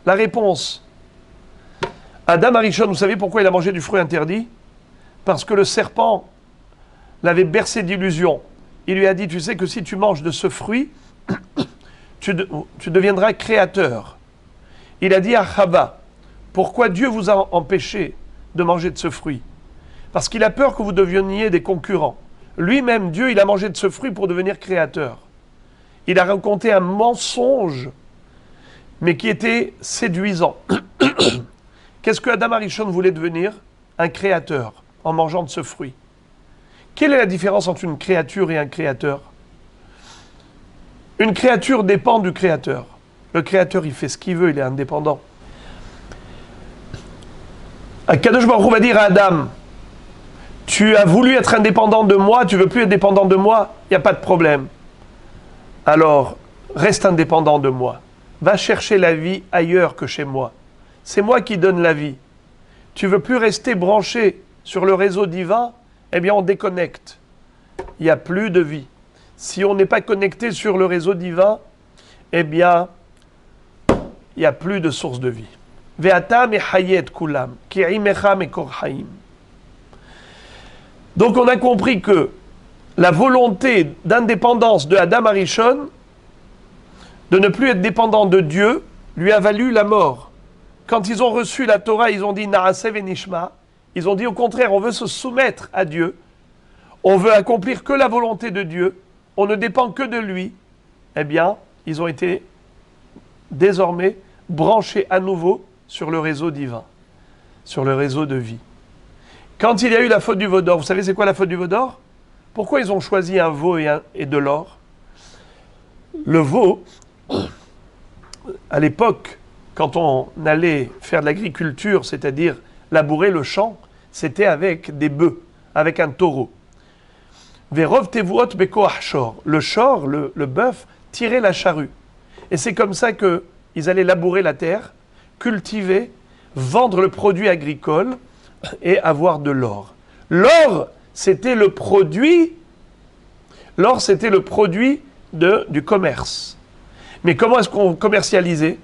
La réponse. Adam Arishon, vous savez pourquoi il a mangé du fruit interdit? Parce que le serpent l'avait bercé d'illusions. Il lui a dit, tu sais que si tu manges de ce fruit, tu deviendras créateur. Il a dit à Chava, pourquoi Dieu vous a empêché de manger de ce fruit? Parce qu'il a peur que vous deveniez des concurrents. Lui-même, Dieu, il a mangé de ce fruit pour devenir créateur. Il a raconté un mensonge, mais qui était séduisant. Qu'est-ce que Adam Arishon voulait devenir? Un créateur, en mangeant de ce fruit. Quelle est la différence entre une créature et un créateur? Une créature dépend du créateur. Le créateur, il fait ce qu'il veut, il est indépendant. Akadosh Baruch Hu va dire à Adam, tu as voulu être indépendant de moi, tu veux plus être dépendant de moi, il n'y a pas de problème. Alors, reste indépendant de moi. Va chercher la vie ailleurs que chez moi. C'est moi qui donne la vie. Tu veux plus rester branché sur le réseau divin? Eh bien, on déconnecte. Il n'y a plus de vie. Si on n'est pas connecté sur le réseau divin, eh bien, il n'y a plus de source de vie. Ve'ata mechayet kulam, ki'imecha mekor haim. Donc, on a compris que la volonté d'indépendance de Adam Arishon, de ne plus être dépendant de Dieu, lui a valu la mort. Quand ils ont reçu la Torah, ils ont dit Na'aseh ve'nishma. Ils ont dit au contraire, on veut se soumettre à Dieu. On veut accomplir que la volonté de Dieu. On ne dépend que de lui. Eh bien, ils ont été désormais branchés à nouveau sur le réseau divin, sur le réseau de vie. Quand il y a eu la faute du veau d'or, vous savez c'est quoi la faute du veau d'or? Pourquoi ils ont choisi un veau et de l'or? Le veau, à l'époque, quand on allait faire de l'agriculture, c'est-à-dire labourer le champ, c'était avec des bœufs, avec un taureau. Verov tevuot beko achor. Le shor, le bœuf, tirait la charrue. Et c'est comme ça qu'ils allaient labourer la terre, cultiver, vendre le produit agricole et avoir de l'or. L'or, c'était le produit du commerce. Mais comment est-ce qu'on commercialisait?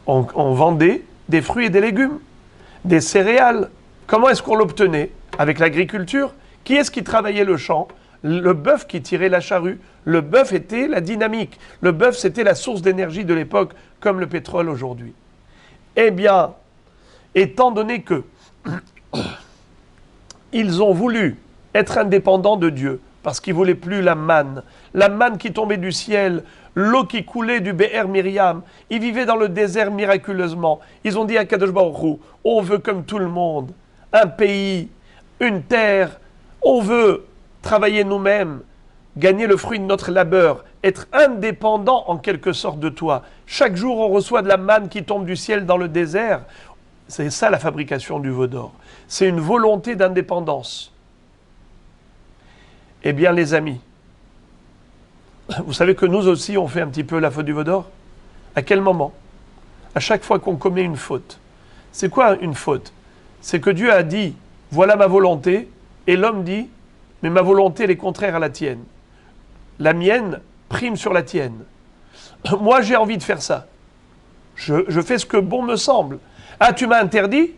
On vendait des fruits et des légumes, des céréales. Comment est-ce qu'on l'obtenait? Avec l'agriculture. Qui est-ce qui travaillait le champ? Le bœuf qui tirait la charrue. Le bœuf était la dynamique. Le bœuf, c'était la source d'énergie de l'époque, comme le pétrole aujourd'hui. Eh bien, étant donné que ils ont voulu être indépendants de Dieu, parce qu'ils ne voulaient plus la manne qui tombait du ciel, l'eau qui coulait du Be'er Myriam, ils vivaient dans le désert miraculeusement. Ils ont dit à Kadosh Baruch Hu, on veut comme tout le monde, un pays, une terre, on veut travailler nous-mêmes, gagner le fruit de notre labeur, être indépendant en quelque sorte de toi. Chaque jour, on reçoit de la manne qui tombe du ciel dans le désert. C'est ça la fabrication du veau d'or. C'est une volonté d'indépendance. Eh bien, les amis, vous savez que nous aussi, on fait un petit peu la faute du veau d'or. À quel moment? À chaque fois qu'on commet une faute. C'est quoi une faute? C'est que Dieu a dit, voilà ma volonté, et l'homme dit, mais ma volonté, elle est contraire à la tienne. La mienne prime sur la tienne. Moi, j'ai envie de faire ça. Je fais ce que bon me semble. Ah, tu m'as interdit?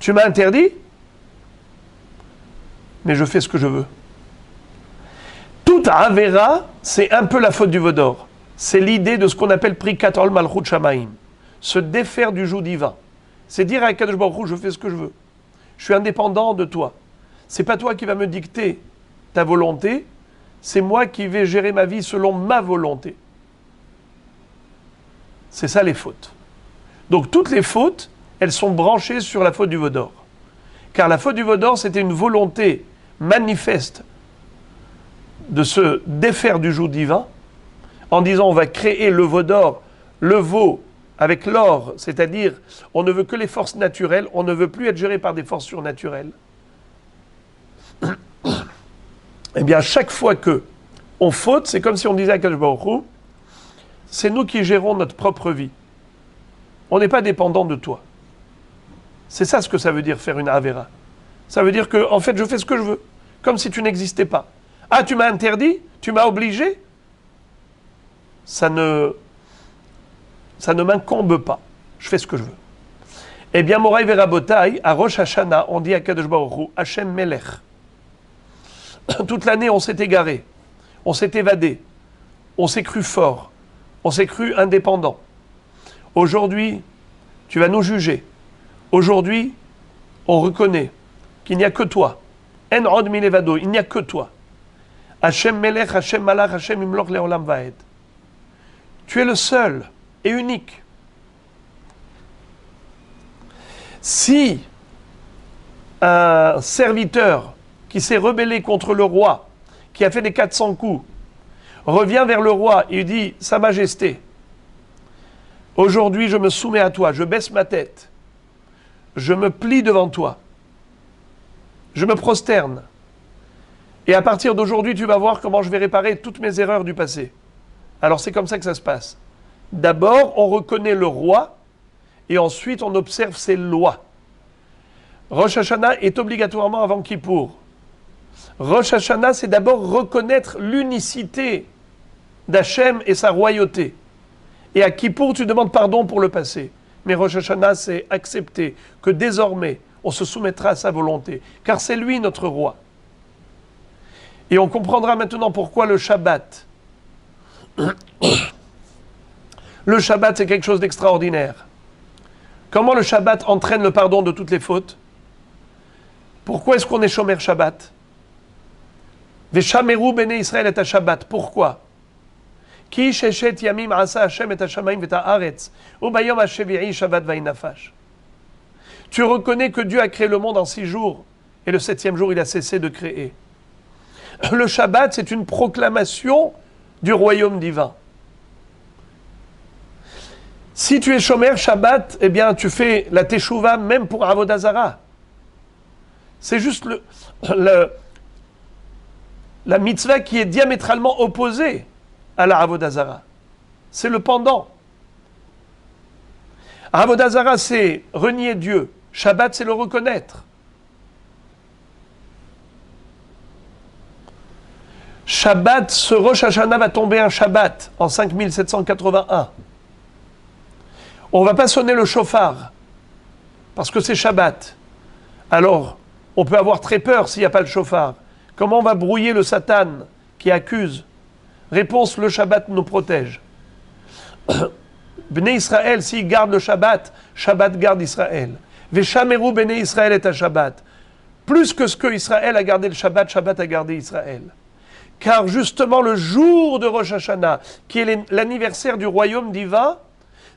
Tu m'as interdit? Mais je fais ce que je veux. Toute Avera, c'est un peu la faute du Vaudor. C'est l'idée de ce qu'on appelle Prikatol Malchut Shamaim. Se défaire du joug divin. C'est dire à Kadosh Baruch Hu, je fais ce que je veux. Je suis indépendant de toi. C'est pas toi qui vas me dicter ta volonté, c'est moi qui vais gérer ma vie selon ma volonté. C'est ça les fautes. Donc toutes les fautes, elles sont branchées sur la faute du Vaudor. Car la faute du Vaudor, c'était une volonté manifeste de se défaire du joug divin, en disant on va créer le Vaudor, le veau, avec l'or, c'est-à-dire on ne veut que les forces naturelles, on ne veut plus être géré par des forces surnaturelles. Eh bien, chaque fois que on faute, c'est comme si on disait à Kadosh Baruch Hu, c'est nous qui gérons notre propre vie. On n'est pas dépendant de toi. C'est ça ce que ça veut dire faire une Avera. Ça veut dire que, en fait, je fais ce que je veux, comme si tu n'existais pas. Ah, tu m'as interdit? Tu m'as obligé? Ça ne m'incombe pas. Je fais ce que je veux. Eh bien, Moraï Verabotai, à Rosh Hashanah, on dit à Kadosh Baruch Hu, Hashem Melech. Toute l'année, on s'est égaré, on s'est évadé, on s'est cru fort, on s'est cru indépendant. Aujourd'hui, tu vas nous juger. Aujourd'hui, on reconnaît qu'il n'y a que toi. En od milevado, il n'y a que toi. Hashem Melech, Hashem Malach, Hashem Imloch Leolam Vaed. Tu es le seul et unique. Si un serviteur qui s'est rebellé contre le roi, qui a fait des 400 coups, revient vers le roi et lui dit « Sa Majesté, aujourd'hui je me soumets à toi, je baisse ma tête, je me plie devant toi, je me prosterne, et à partir d'aujourd'hui tu vas voir comment je vais réparer toutes mes erreurs du passé. » Alors c'est comme ça que ça se passe. D'abord, on reconnaît le roi, et ensuite on observe ses lois. Rosh Hashanah est obligatoirement avant Kippour. Rosh Hashanah, c'est d'abord reconnaître l'unicité d'Hachem et sa royauté. Et à Kippour, tu demandes pardon pour le passé. Mais Rosh Hashanah, c'est accepter que désormais, on se soumettra à sa volonté. Car c'est lui notre roi. Et on comprendra maintenant pourquoi le Shabbat. Le Shabbat, c'est quelque chose d'extraordinaire. Comment le Shabbat entraîne le pardon de toutes les fautes? Pourquoi est-ce qu'on est Shomer Shabbat? Veshameru bene Israël et Shabbat. Pourquoi? Ki sheshet yamim asa Hashem et Hashamayim et Haaretz. Ubayom hashevi'i Shabbat va'inafash. Tu reconnais que Dieu a créé le monde en 6 jours et le 7e jour il a cessé de créer. Le Shabbat, c'est une proclamation du royaume divin. Si tu es Shomer Shabbat, eh bien tu fais la Teshuvah même pour Avodah Zarah. C'est juste la mitzvah qui est diamétralement opposée à la Avodah Zarah. C'est le pendant. Avodah Zarah, c'est renier Dieu. Shabbat, c'est le reconnaître. Shabbat, ce Rosh Hashanah va tomber un Shabbat en 5781. On ne va pas sonner le chauffard parce que c'est Shabbat. Alors, on peut avoir très peur s'il n'y a pas le chauffard. Comment on va brouiller le Satan qui accuse? Réponse, le Shabbat nous protège. Bnei Israël, s'ils gardent le Shabbat, Shabbat garde Israël. Veshameru Bnei Israël est à Shabbat. Plus que ce que Israël a gardé le Shabbat, Shabbat a gardé Israël. Car justement, le jour de Rosh Hashanah, qui est l'anniversaire du royaume divin,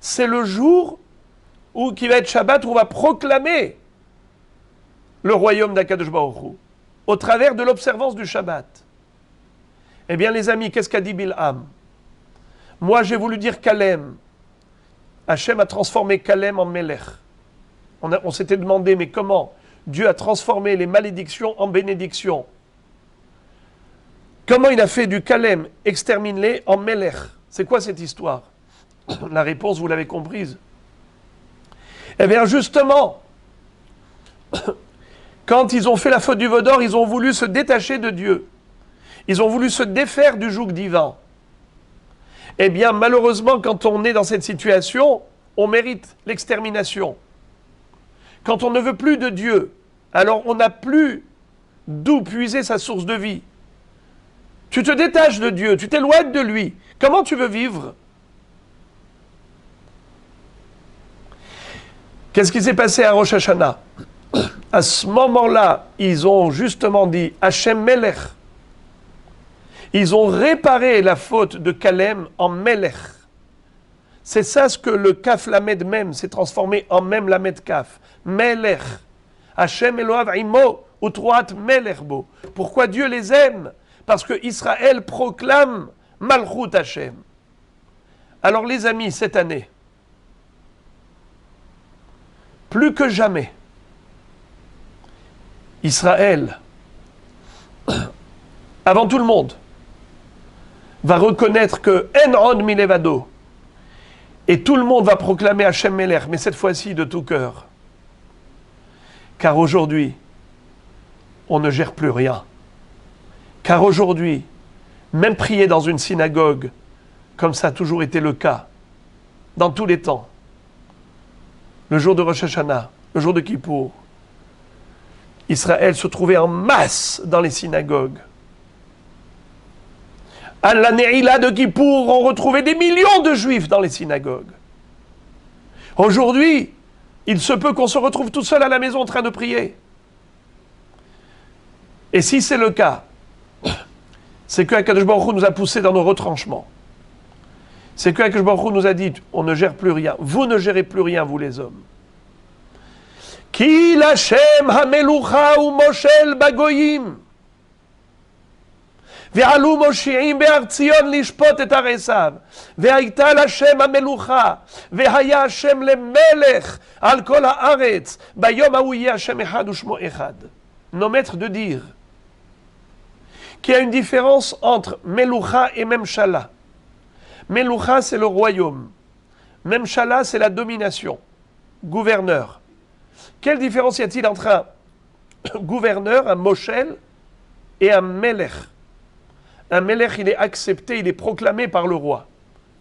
c'est le jour qui va être Shabbat, où on va proclamer le royaume d'Akadosh Baruch Hu, au travers de l'observance du Shabbat. Eh bien, les amis, qu'est-ce qu'a dit Bilham? Moi, j'ai voulu dire Kalem. Hachem a transformé Kalem en Melech. On s'était demandé, mais comment? Dieu a transformé les malédictions en bénédictions. Comment il a fait du Kalem exterminé en Melech? C'est quoi cette histoire? La réponse, vous l'avez comprise. Eh bien, justement, quand ils ont fait la faute du veau d'or, ils ont voulu se détacher de Dieu. Ils ont voulu se défaire du joug divin. Eh bien, malheureusement, quand on est dans cette situation, on mérite l'extermination. Quand on ne veut plus de Dieu, alors on n'a plus d'où puiser sa source de vie. Tu te détaches de Dieu, tu t'éloignes de lui. Comment tu veux vivre? Qu'est-ce qui s'est passé à Rosh Hashanah? À ce moment-là, ils ont justement dit Hachem Melech. Ils ont réparé la faute de Kalem en Melech. C'est ça ce que le Kaf Lamed Mem s'est transformé en Mem Lamed Kaf. Melech. Hachem Eloav Imo, Utroat Melech Bo. Pourquoi Dieu les aime? Parce que Israël proclame Malchut Hachem. Alors les amis, cette année, plus que jamais, Israël, avant tout le monde, va reconnaître que En Milevado, et tout le monde va proclamer Hachem Melech, mais cette fois-ci de tout cœur. Car aujourd'hui, on ne gère plus rien. Car aujourd'hui, même prier dans une synagogue, comme ça a toujours été le cas, dans tous les temps, le jour de Rosh Hashanah, le jour de Kippour, Israël se trouvait en masse dans les synagogues. À la Neila de Kippour, on retrouvait des millions de juifs dans les synagogues. Aujourd'hui, il se peut qu'on se retrouve tout seul à la maison en train de prier. Et si c'est le cas, c'est que Akadosh Baruch Hu nous a poussés dans nos retranchements. C'est que Akadosh Baruch Hu nous a dit, on ne gère plus rien. Vous ne gérez plus rien, vous les hommes. Ki l'Hashem hamelucha u moshel bagoyim. ועלו מושיעים בהר ציון לשפוט את עריסיו, והייתה להשם המלוכה, והיה השם למלך על כל הארץ, ביום ההוא יהיה השם אחד ושמו אחד. Nos maîtres de dire qu'il y a une différence entre Meloucha et Memshala. Meloucha, c'est le royaume. Memshala, c'est la domination. Gouverneur. Quelle différence y a-t-il entre un gouverneur, un Moshel, et un Melech? Un Melech, il est accepté, il est proclamé par le roi.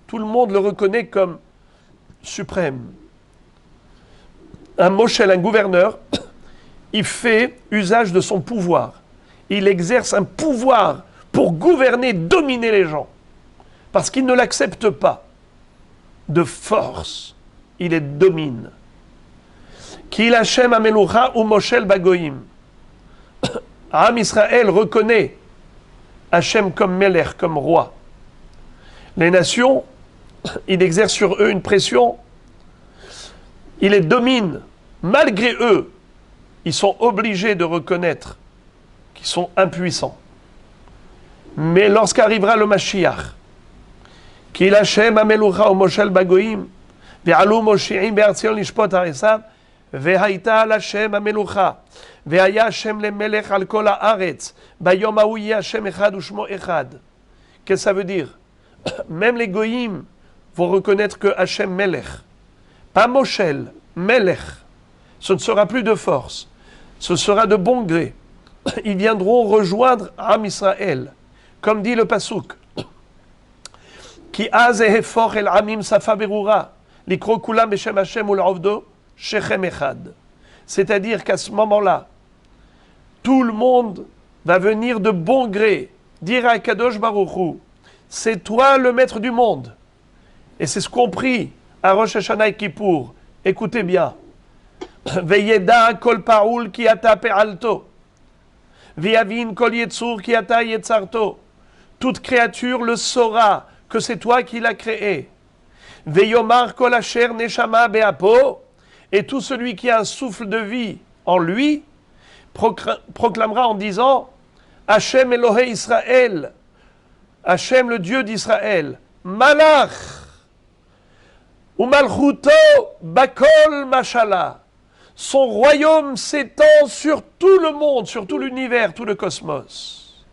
Tout le monde le reconnaît comme suprême. Un Moshel, un gouverneur, il fait usage de son pouvoir. Il exerce un pouvoir pour gouverner, dominer les gens. Parce qu'il ne l'accepte pas. De force, il les domine. Ki l'Hashem hamelucha u moshel bagoyim. Am Israël reconnaît Hachem comme Melech, comme roi. Les nations, il exerce sur eux une pression, il les domine. Malgré eux, ils sont obligés de reconnaître qu'ils sont impuissants. Mais lorsqu'arrivera le Mashiach, Ki Hachem hamelucha u moshel bagoyim, ve'alu moshi'im be'ar Tzion lishpot harisav, ve'haita l'Hashem hamelucha, והיה השם למלך על כל הארץ, ביום ההוא יהיה השם אחד ושמו אחד. Qu'est-ce que ça veut dire? Même les goyim vont reconnaître que Hachem Melech, pas Moshel, Melech, ce ne sera plus de force, ce sera de bon gré. Ils viendront rejoindre Am Israël, comme dit le Pasuk. Ki az ehefoch el amim safa berura, likro kulam beshem Hachem ul'ovdo, shechem echad. C'est-à-dire qu'à ce moment-là, tout le monde va venir de bon gré dire à Kadosh Baruch Hu, c'est toi le maître du monde. Et c'est ce qu'on prie à Rosh Hashanah et Kippour. Écoutez bien. Veyeda kol paoul ki ata pe'alto. Veyavin kol yetzur ki ata yetzarto. Toute créature le saura que c'est toi qui l'as créé. Veyomar kol asher neshama be'apo. Et tout celui qui a un souffle de vie en lui proclamera en disant Hachem Elohé Israël, Hachem le Dieu d'Israël, Malach, ou Malchuto Bakol Mashala. Son royaume s'étend sur tout le monde, sur tout l'univers, tout le cosmos.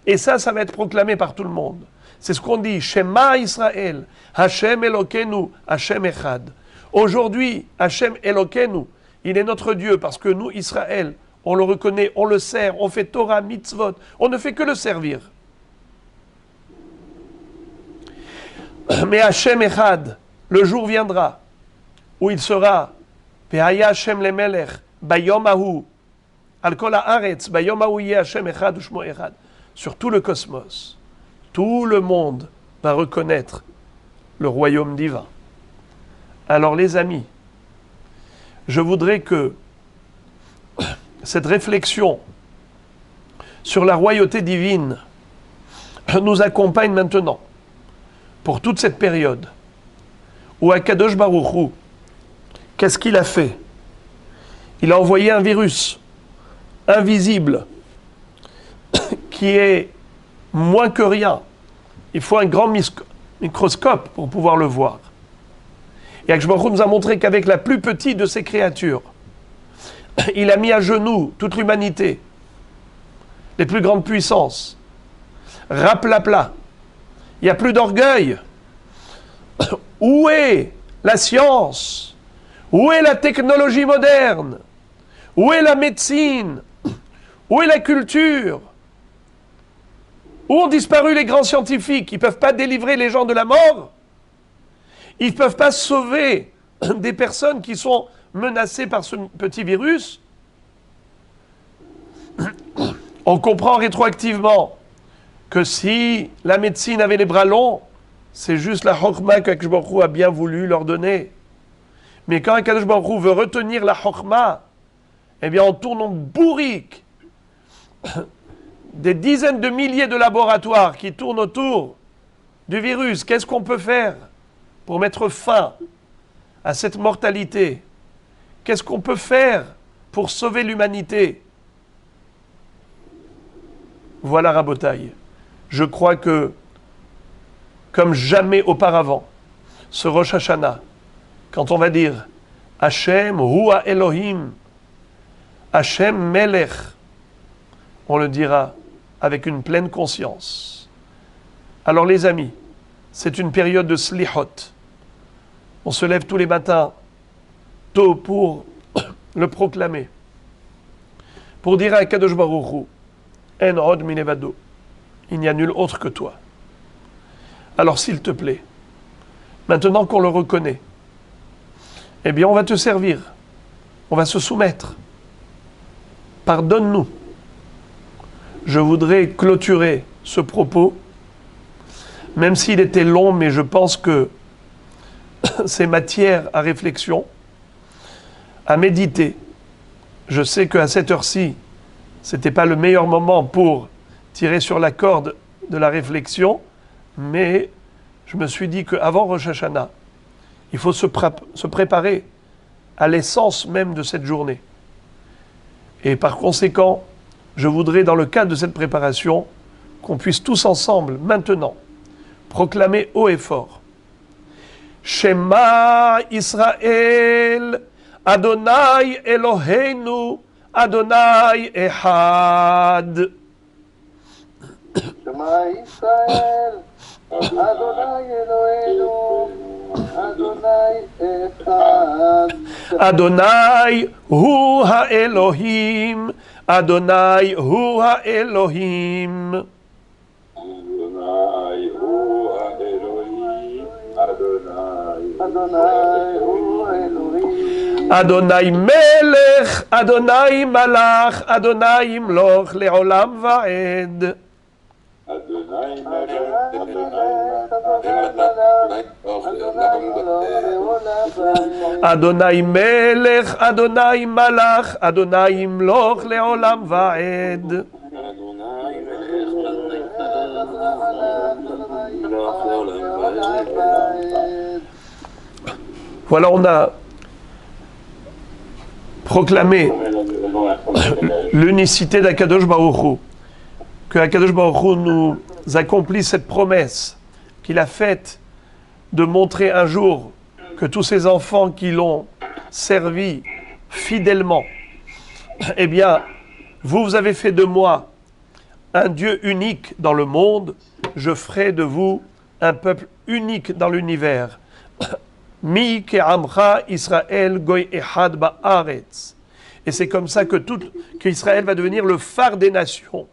Et ça va être proclamé par tout le monde. C'est ce qu'on dit, Shema Israël, Hashem Elokeinu, Hashem Echad. Aujourd'hui, Hashem Elokeinu, il est notre Dieu parce que nous, Israël, on le reconnaît, on le sert, on fait Torah, mitzvot, on ne fait que le servir. Mais Hashem Echad, le jour viendra où il sera Ve'haya Hashem lemelech bayom hahu al kol haaretz bayom hahu yeh Hashem Echad u'shmo Echad. Sur tout le cosmos, tout le monde va reconnaître le royaume divin. Alors les amis, je voudrais que cette réflexion sur la royauté divine nous accompagne maintenant pour toute cette période où Akadosh Baruch Hu, qu'est-ce qu'il a fait? Il a envoyé un virus invisible qui est moins que rien. Il faut un grand microscope pour pouvoir le voir. Et Akadosh Baruch Hu nous a montré qu'avec la plus petite de ces créatures, il a mis à genoux toute l'humanité, les plus grandes puissances. Raplapla. Il n'y a plus d'orgueil. Où est la science? Où est la technologie moderne? Où est la médecine? Où est la culture? Où ont disparu les grands scientifiques? Ils ne peuvent pas délivrer les gens de la mort. Ils ne peuvent pas sauver des personnes qui sont menacées par ce petit virus. On comprend rétroactivement que si la médecine avait les bras longs, c'est juste la Chokhmah qu'Akadosh Baruch Hu a bien voulu leur donner. Mais quand Akadosh Baruch Hu veut retenir la Chokhmah, eh bien on tourne en bourrique des dizaines de milliers de laboratoires qui tournent autour du virus. Qu'est-ce qu'on peut faire pour mettre fin à cette mortalité? Qu'est-ce qu'on peut faire pour sauver l'humanité? Voilà, Rabotaï. Je crois que, comme jamais auparavant, ce Rosh Hashanah, quand on va dire Hashem Hua Elohim, Hashem Melech, on le dira avec une pleine conscience. Alors les amis, c'est une période de slihot. On se lève tous les matins tôt pour le proclamer, pour dire à Kadosh Baruch Hu, En od minevado, il n'y a nul autre que toi. Alors s'il te plaît, maintenant qu'on le reconnaît, eh bien on va te servir, on va se soumettre. Pardonne-nous. Je voudrais clôturer ce propos, même s'il était long, mais je pense que c'est matière à réflexion, à méditer. Je sais qu'à cette heure-ci, ce n'était pas le meilleur moment pour tirer sur la corde de la réflexion, mais je me suis dit qu'avant Rosh Hashanah, il faut se préparer à l'essence même de cette journée. Et par conséquent, je voudrais, dans le cadre de cette préparation, qu'on puisse tous ensemble, maintenant, proclamer haut et fort Shema Israël, Adonai Eloheinu, Adonai Echad. Shema Israël, Adonai Eloheinu, Adonai Echad. Adonai Hu HaElohim, Adonai Hu HaElohim. Adonai Hu HaElohim, Adonai Hu HaElohim. Adonai Melech, Adonai Malach, Adonai Imloch Le'olam Va'ed. Adonai Melech, Adonai Malach, Adonai Melech, Adonai Adonai Imloch Le'olam Va'ed. Malach, Adonai Imloch Le'olam Va'ed. Adonai Melech, Adonai Imloch Le'olam Va'ed. Voilà, on a proclamé l'unicité d'Akadosh Baruch Hu. Que Akadosh Baruch Hu nous accomplisse cette promesse qu'il a faite de montrer un jour que tous ces enfants qui l'ont servi fidèlement, eh bien, vous avez fait de moi un Dieu unique dans le monde je ferai de vous un peuple unique dans l'univers. Mi ke'amcha Israël goy ehad ba'aretz. Et c'est comme ça qu'Israël va devenir le phare des nations.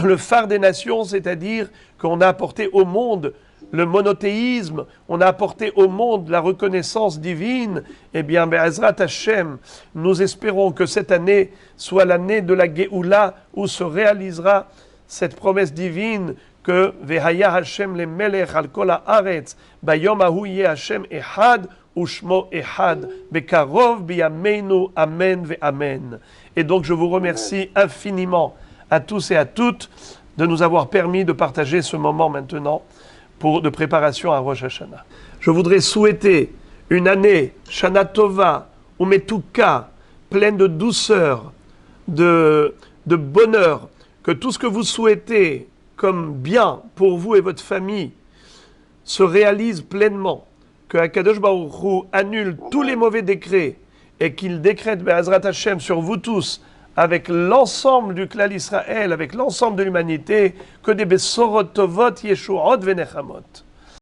Le phare des nations, c'est-à-dire qu'on a apporté au monde le monothéisme, on a apporté au monde la reconnaissance divine. Eh bien, Be'ezrat Hashem, nous espérons que cette année soit l'année de la Géoula où se réalisera cette promesse divine que Vehaya Hashem le Melech al kol haaretz, bayom ahu yeh Hashem ehad ushmo ehad, bekarov biyameinu amen ve'amen. Et donc je vous remercie infiniment à tous et à toutes de nous avoir permis de partager ce moment maintenant de préparation à Rosh Hashanah. Je voudrais souhaiter une année Shana Tova ou Metuka, pleine de douceur, de bonheur, que tout ce que vous souhaitez comme bien pour vous et votre famille se réalise pleinement, que Akadosh Baruch Hu annule tous les mauvais décrets et qu'il décrète Be'ezrat Hashem sur vous tous, avec l'ensemble du Klal Israël, avec l'ensemble de l'humanité, que des Besorot Tovot Yeshuot Venechamot.